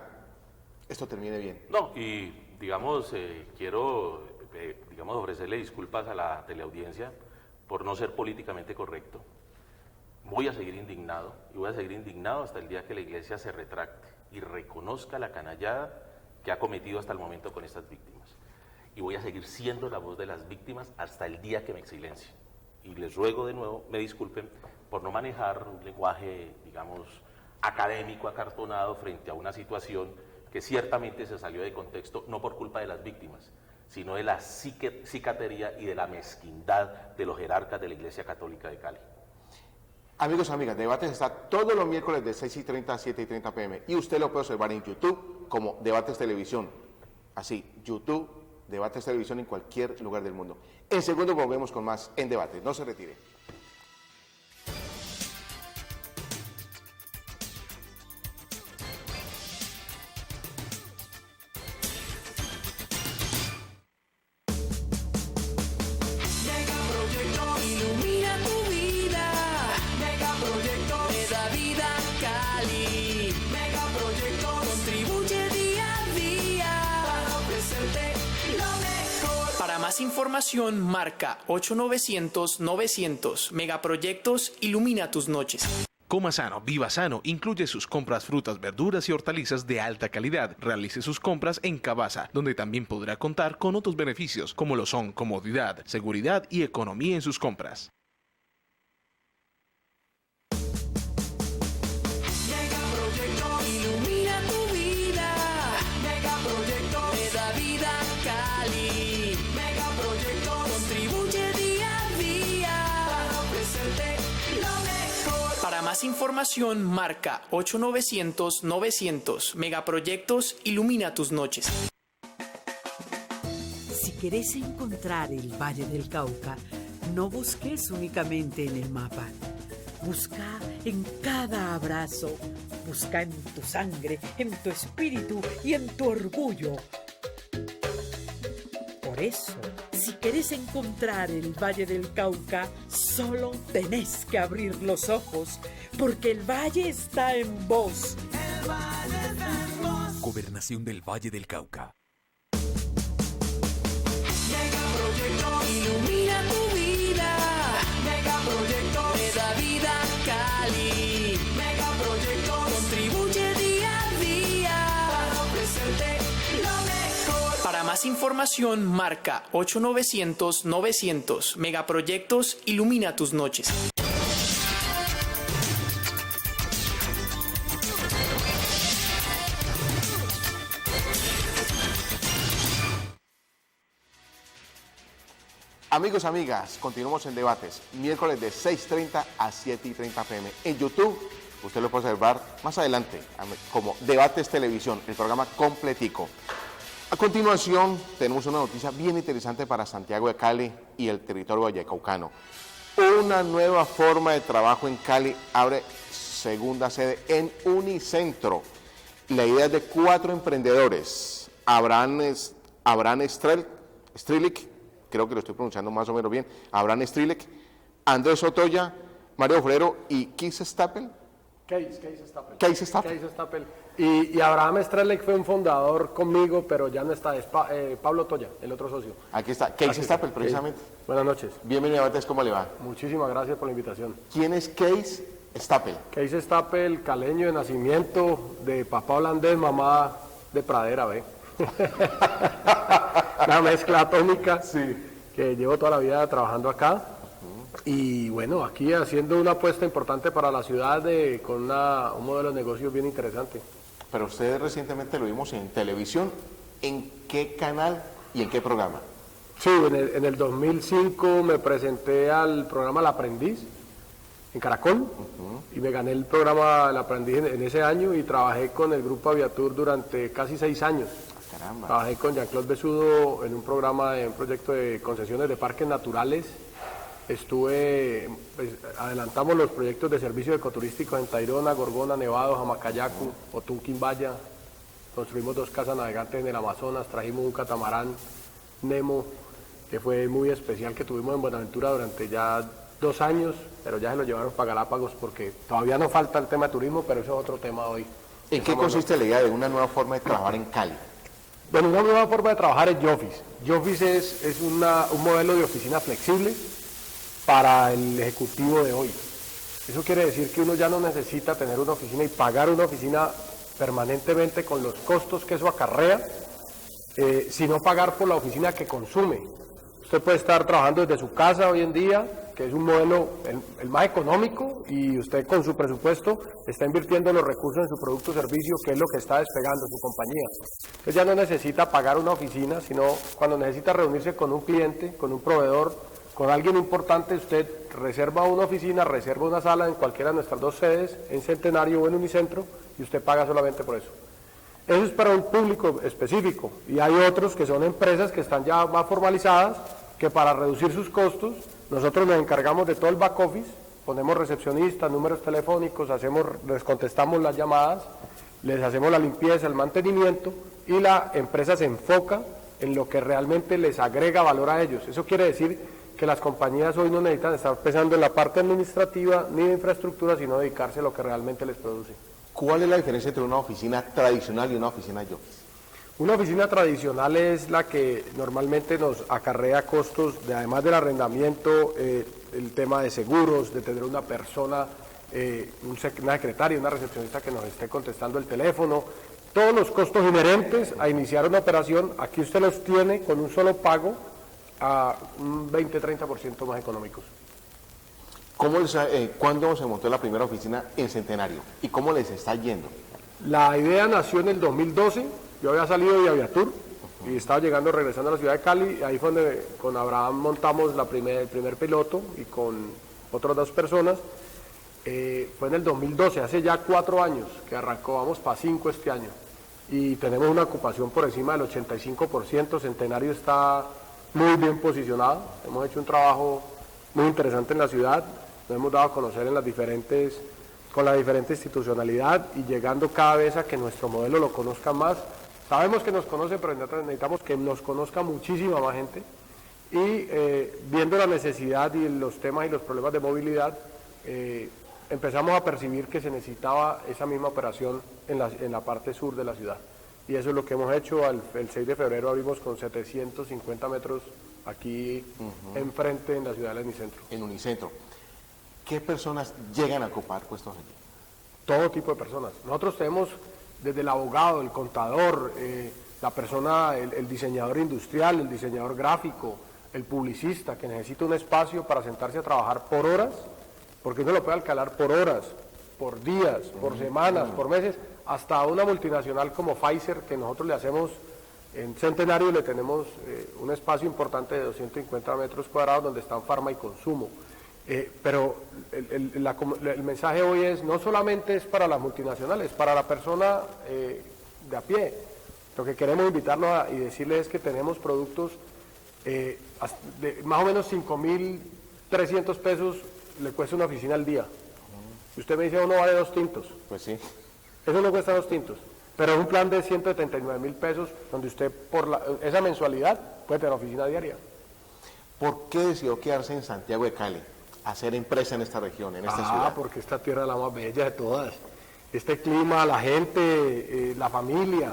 esto termine bien. No, y digamos, quiero ofrecerle disculpas a la teleaudiencia por no ser políticamente correcto. Voy a seguir indignado, y voy a seguir indignado hasta el día que la Iglesia se retracte y reconozca la canallada que ha cometido hasta el momento con estas víctimas. Y voy a seguir siendo la voz de las víctimas hasta el día que me silencie. Y les ruego de nuevo, me disculpen por no manejar un lenguaje, digamos, académico, acartonado frente a una situación que ciertamente se salió de contexto, no por culpa de las víctimas, sino de la cicatería y de la mezquindad de los jerarcas de la Iglesia Católica de Cali. Amigos, amigas, Debates está todos los miércoles de 6:30 a 7:30 p.m. y usted lo puede observar en YouTube como Debates Televisión. Así, YouTube, Debates Televisión en cualquier lugar del mundo. En segundos volvemos con más En Debate. No se retire. Megaproyectos ilumina tu vida. Megaproyectos le da vida a Cali. Megaproyectos contribuye día a día para ofrecerte lo mejor. Para más información marca 8900-900. Megaproyectos ilumina tus noches. Coma sano, viva sano, incluye sus compras frutas, verduras y hortalizas de alta calidad. Realice sus compras en Cabasa, donde también podrá contar con otros beneficios, como lo son comodidad, seguridad y economía en sus compras. Megaproyectos ilumina tu vida. Megaproyectos le da vida a Cali. Megaproyectos contribuye día a día para ofrecerte lo mejor. Para más información marca 8900-900. Megaproyectos ilumina tus noches. Si querés encontrar el Valle del Cauca, no busques únicamente en el mapa. Busca en cada abrazo. Busca en tu sangre, en tu espíritu y en tu orgullo. Por eso, si querés encontrar el Valle del Cauca, solo tenés que abrir los ojos, porque el valle está en vos. Gobernación del Valle del Cauca. Megaproyectos ilumina tu vida. Megaproyectos le da vida a Cali. Megaproyectos contribuye día a día para ofrecerte lo mejor. Para más información marca 8900-900. Megaproyectos ilumina tus noches. Amigos, amigas, continuamos en Debates, miércoles de 6:30 a 7:30 p.m. En YouTube, usted lo puede observar más adelante, como Debates Televisión, el programa completico. A continuación, tenemos una noticia bien interesante para Santiago de Cali y el territorio vallecaucano. Una nueva forma de trabajo en Cali abre segunda sede en Unicentro. La idea es de 4 emprendedores, Abraham Strelick, creo que lo estoy pronunciando más o menos bien, Abraham Strelick, Andrés Otoya, Mario Forero y Keith Stappel. Keith Stappel. Y Abraham Strelick fue un fundador conmigo, pero ya no está, es Pablo Otoya, el otro socio. Aquí está, Keith Stappel precisamente. Buenas noches. Bienvenido a Debates, ¿cómo le va? Muchísimas gracias por la invitación. ¿Quién es Keith Stappel? Keith Stappel, caleño de nacimiento, de papá holandés, mamá de pradera, ¿ve? Una mezcla atómica, sí, que llevo toda la vida trabajando acá. Y bueno, aquí haciendo una apuesta importante para la ciudad con un modelo de negocio bien interesante. Pero ustedes recientemente lo vimos en televisión. ¿En qué canal y en qué programa? Sí, en el 2005 me presenté al programa El Aprendiz en Caracol y me gané el programa El Aprendiz en ese año y trabajé con el Grupo Aviatur durante casi 6 años. Caramba. Trabajé con Jean-Claude Besudo en un proyecto de concesiones de parques naturales. Adelantamos los proyectos de servicio ecoturísticos en Tayrona, Gorgona, Nevado, Jamacayacu, Otún, Quimbaya. Construimos 2 casas navegantes en el Amazonas, trajimos un catamarán Nemo, que fue muy especial, que tuvimos en Buenaventura durante ya 2 años, pero ya se lo llevaron para Galápagos porque todavía no falta el tema de turismo, pero eso es otro tema hoy. ¿En qué consiste la idea de una nueva forma de trabajar en Cali? Bueno, una nueva forma de trabajar es Yoffice. Yoffice es un modelo de oficina flexible para el ejecutivo de hoy. Eso quiere decir que uno ya no necesita tener una oficina y pagar una oficina permanentemente con los costos que eso acarrea, sino pagar por la oficina que consume. Usted puede estar trabajando desde su casa hoy en día, que es un modelo el más económico, y usted con su presupuesto está invirtiendo los recursos en su producto o servicio, que es lo que está despegando su compañía. Entonces ya no necesita pagar una oficina, sino cuando necesita reunirse con un cliente, con un proveedor, con alguien importante, usted reserva una oficina, reserva una sala en cualquiera de nuestras 2 sedes, en Centenario o en Unicentro, y usted paga solamente por eso. Eso es para un público específico, y hay otros que son empresas que están ya más formalizadas, que para reducir sus costos, nosotros nos encargamos de todo el back office, ponemos recepcionistas, números telefónicos, les contestamos las llamadas, les hacemos la limpieza, el mantenimiento, y la empresa se enfoca en lo que realmente les agrega valor a ellos. Eso quiere decir que las compañías hoy no necesitan estar pensando en la parte administrativa ni de infraestructura, sino dedicarse a lo que realmente les produce. ¿Cuál es la diferencia entre una oficina tradicional y una oficina Jofis? Una oficina tradicional es la que normalmente nos acarrea costos, además del arrendamiento, el tema de seguros, de tener una persona, una secretaria, una recepcionista que nos esté contestando el teléfono, todos los costos inherentes a iniciar una operación, aquí usted los tiene con un solo pago a un 20-30% más económicos. ¿Cuándo se montó la primera oficina en Centenario y cómo les está yendo? La idea nació en el 2012, yo había salido de Aviatur y estaba regresando a la ciudad de Cali, ahí fue donde con Abraham montamos el primer piloto y con otras 2 personas. Fue en el 2012, hace ya 4 años que arrancó, vamos para 5 este año, y tenemos una ocupación por encima del 85%, Centenario está muy bien posicionado, hemos hecho un trabajo muy interesante en la ciudad, nos hemos dado a conocer con la diferente institucionalidad y llegando cada vez a que nuestro modelo lo conozca más. Sabemos que nos conoce, pero necesitamos que nos conozca muchísima más gente, y viendo la necesidad y los temas y los problemas de movilidad, empezamos a percibir que se necesitaba esa misma operación en la parte sur de la ciudad. Y eso es lo que hemos hecho. El 6 de febrero abrimos con 750 metros aquí enfrente en la ciudad del Unicentro. En Unicentro. ¿Qué personas llegan a ocupar puestos allí? Todo tipo de personas. Nosotros tenemos desde el abogado, el contador, la persona, el diseñador industrial, el diseñador gráfico, el publicista que necesita un espacio para sentarse a trabajar por horas, porque uno lo puede alquilar por horas, por días, por semanas, por meses, hasta una multinacional como Pfizer, que nosotros le hacemos en Centenario, le tenemos un espacio importante de 250 metros cuadrados donde están farma y consumo. Pero el mensaje hoy es, no solamente es para las multinacionales, para la persona de a pie. Lo que queremos invitarnos y decirles es que tenemos productos de más o menos 5.300 pesos le cuesta una oficina al día. Y usted me dice, uno vale 2 tintos. Pues sí. Eso no cuesta 2 tintos. Pero es un plan de 179.000 pesos donde usted por esa mensualidad puede tener oficina diaria. ¿Por qué decidió quedarse en Santiago de Cali, hacer empresa en esta región, en esta ciudad? Porque esta tierra es la más bella de todas. Este clima, la gente, la familia.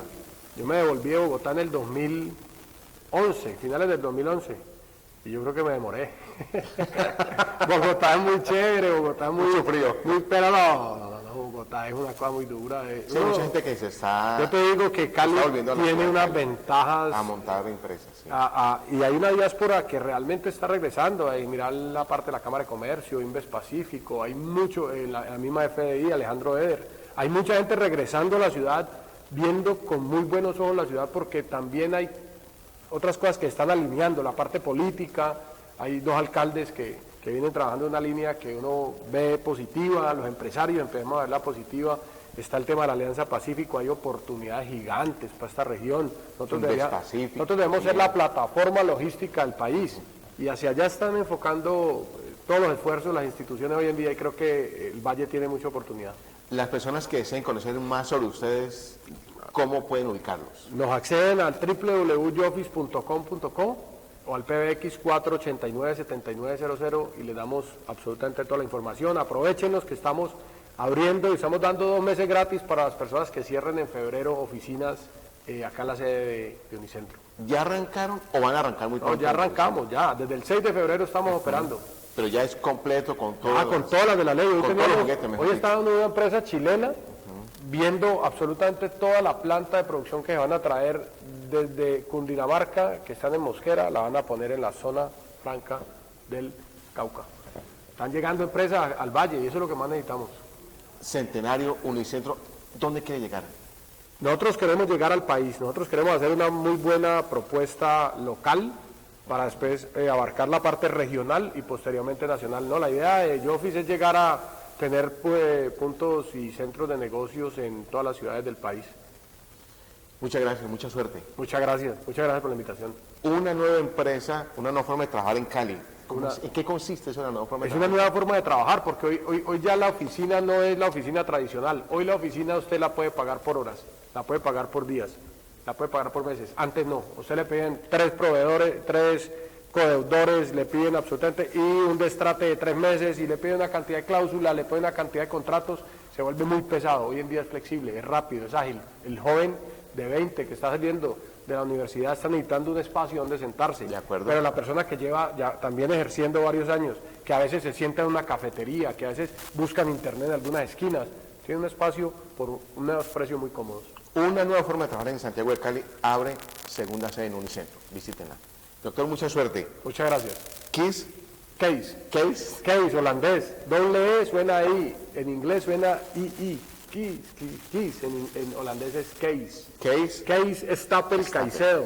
Yo me devolví de Bogotá en el 2011, finales del 2011. Y yo creo que me demoré. Bogotá es muy chévere, Bogotá es muy frío. Pero no, Bogotá es una cosa muy dura. Sí, mucha gente que se está... Yo te digo que Cali tiene unas ventajas... A montar empresas, sí. Y hay una diáspora que realmente está regresando. Ahí mirar la parte de la Cámara de Comercio, Inves Pacífico, hay mucho, la misma FDI, Alejandro Eder. Hay mucha gente regresando a la ciudad, viendo con muy buenos ojos la ciudad, porque también hay otras cosas que están alineando, la parte política. Hay 2 alcaldes que vienen trabajando en una línea que uno ve positiva, los empresarios empezamos a verla positiva. Está el tema de la Alianza Pacífico, hay oportunidades gigantes para esta región. Nosotros debemos ser la plataforma logística del país, y hacia allá están enfocando todos los esfuerzos las instituciones hoy en día, y creo que el Valle tiene mucha oportunidad. Las personas que deseen conocer más sobre ustedes, ¿cómo pueden ubicarlos? Nos acceden al www.jofis.com.co o al PBX 489-7900 y le damos absolutamente toda la información. Aprovechenlos que estamos abriendo y estamos dando 2 meses gratis para las personas que cierren en febrero oficinas acá en la sede de Unicentro. ¿Ya arrancaron o van a arrancar muy pronto? No, ya arrancamos, ya. Desde el 6 de febrero estamos operando. Pero ya es completo con todo. Con todas las de la ley. Hoy está una empresa chilena viendo absolutamente toda la planta de producción que van a traer desde Cundinamarca, que están en Mosquera, la van a poner en la zona franca del Cauca. Están llegando empresas al Valle y eso es lo que más necesitamos. Centenario, Unicentro, ¿dónde quiere llegar? Nosotros queremos llegar al país, nosotros queremos hacer una muy buena propuesta local para después abarcar la parte regional y posteriormente nacional. No, la idea de Jofis es llegar a tener puntos y centros de negocios en todas las ciudades del país. Muchas gracias, mucha suerte. Muchas gracias por la invitación. Una nueva empresa, una nueva forma de trabajar en Cali. ¿En qué consiste eso, una nueva forma de trabajar? Es una nueva forma de trabajar, porque hoy ya la oficina no es la oficina tradicional. Hoy la oficina usted la puede pagar por horas, la puede pagar por días, la puede pagar por meses. Antes no, usted le piden 3 proveedores, 3 codeudores, le piden absolutamente, y un destrate de 3 meses, y le piden una cantidad de cláusulas, le piden una cantidad de contratos, se vuelve muy pesado. Hoy en día es flexible, es rápido, es ágil. El joven de 20 que está saliendo de la universidad está necesitando un espacio donde sentarse. De acuerdo. Pero la persona que lleva ya también ejerciendo varios años, que a veces se sienta en una cafetería, que a veces busca en internet en algunas esquinas, tiene un espacio por unos precios muy cómodos. Una nueva forma de trabajar en Santiago de Cali abre segunda sede en Unicentro. Visítenla. Doctor, mucha suerte. Muchas gracias. Kiss. Case, holandés. Doble E suena I, en inglés suena II. Kiss, en holandés es case. Case Stapel Caicedo.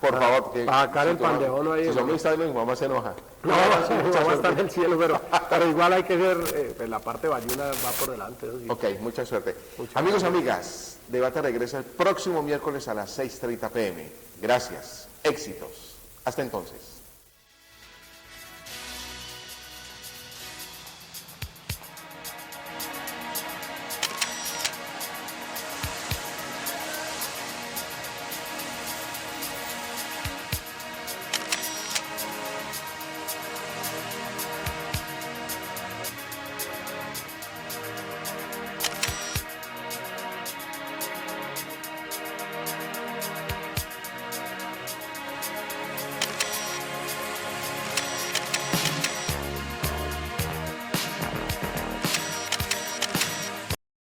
Por favor. Acá el pandeón ahí. Si son mis mi mamá se enoja. No, mi mamá está en el cielo, pero igual hay que ver, pues la parte bayuna va por delante. Eso sí. Ok, mucha suerte. Amigos, amigas, Debate regresa el próximo miércoles a las 6:30 p.m. Gracias, éxitos. Hasta entonces.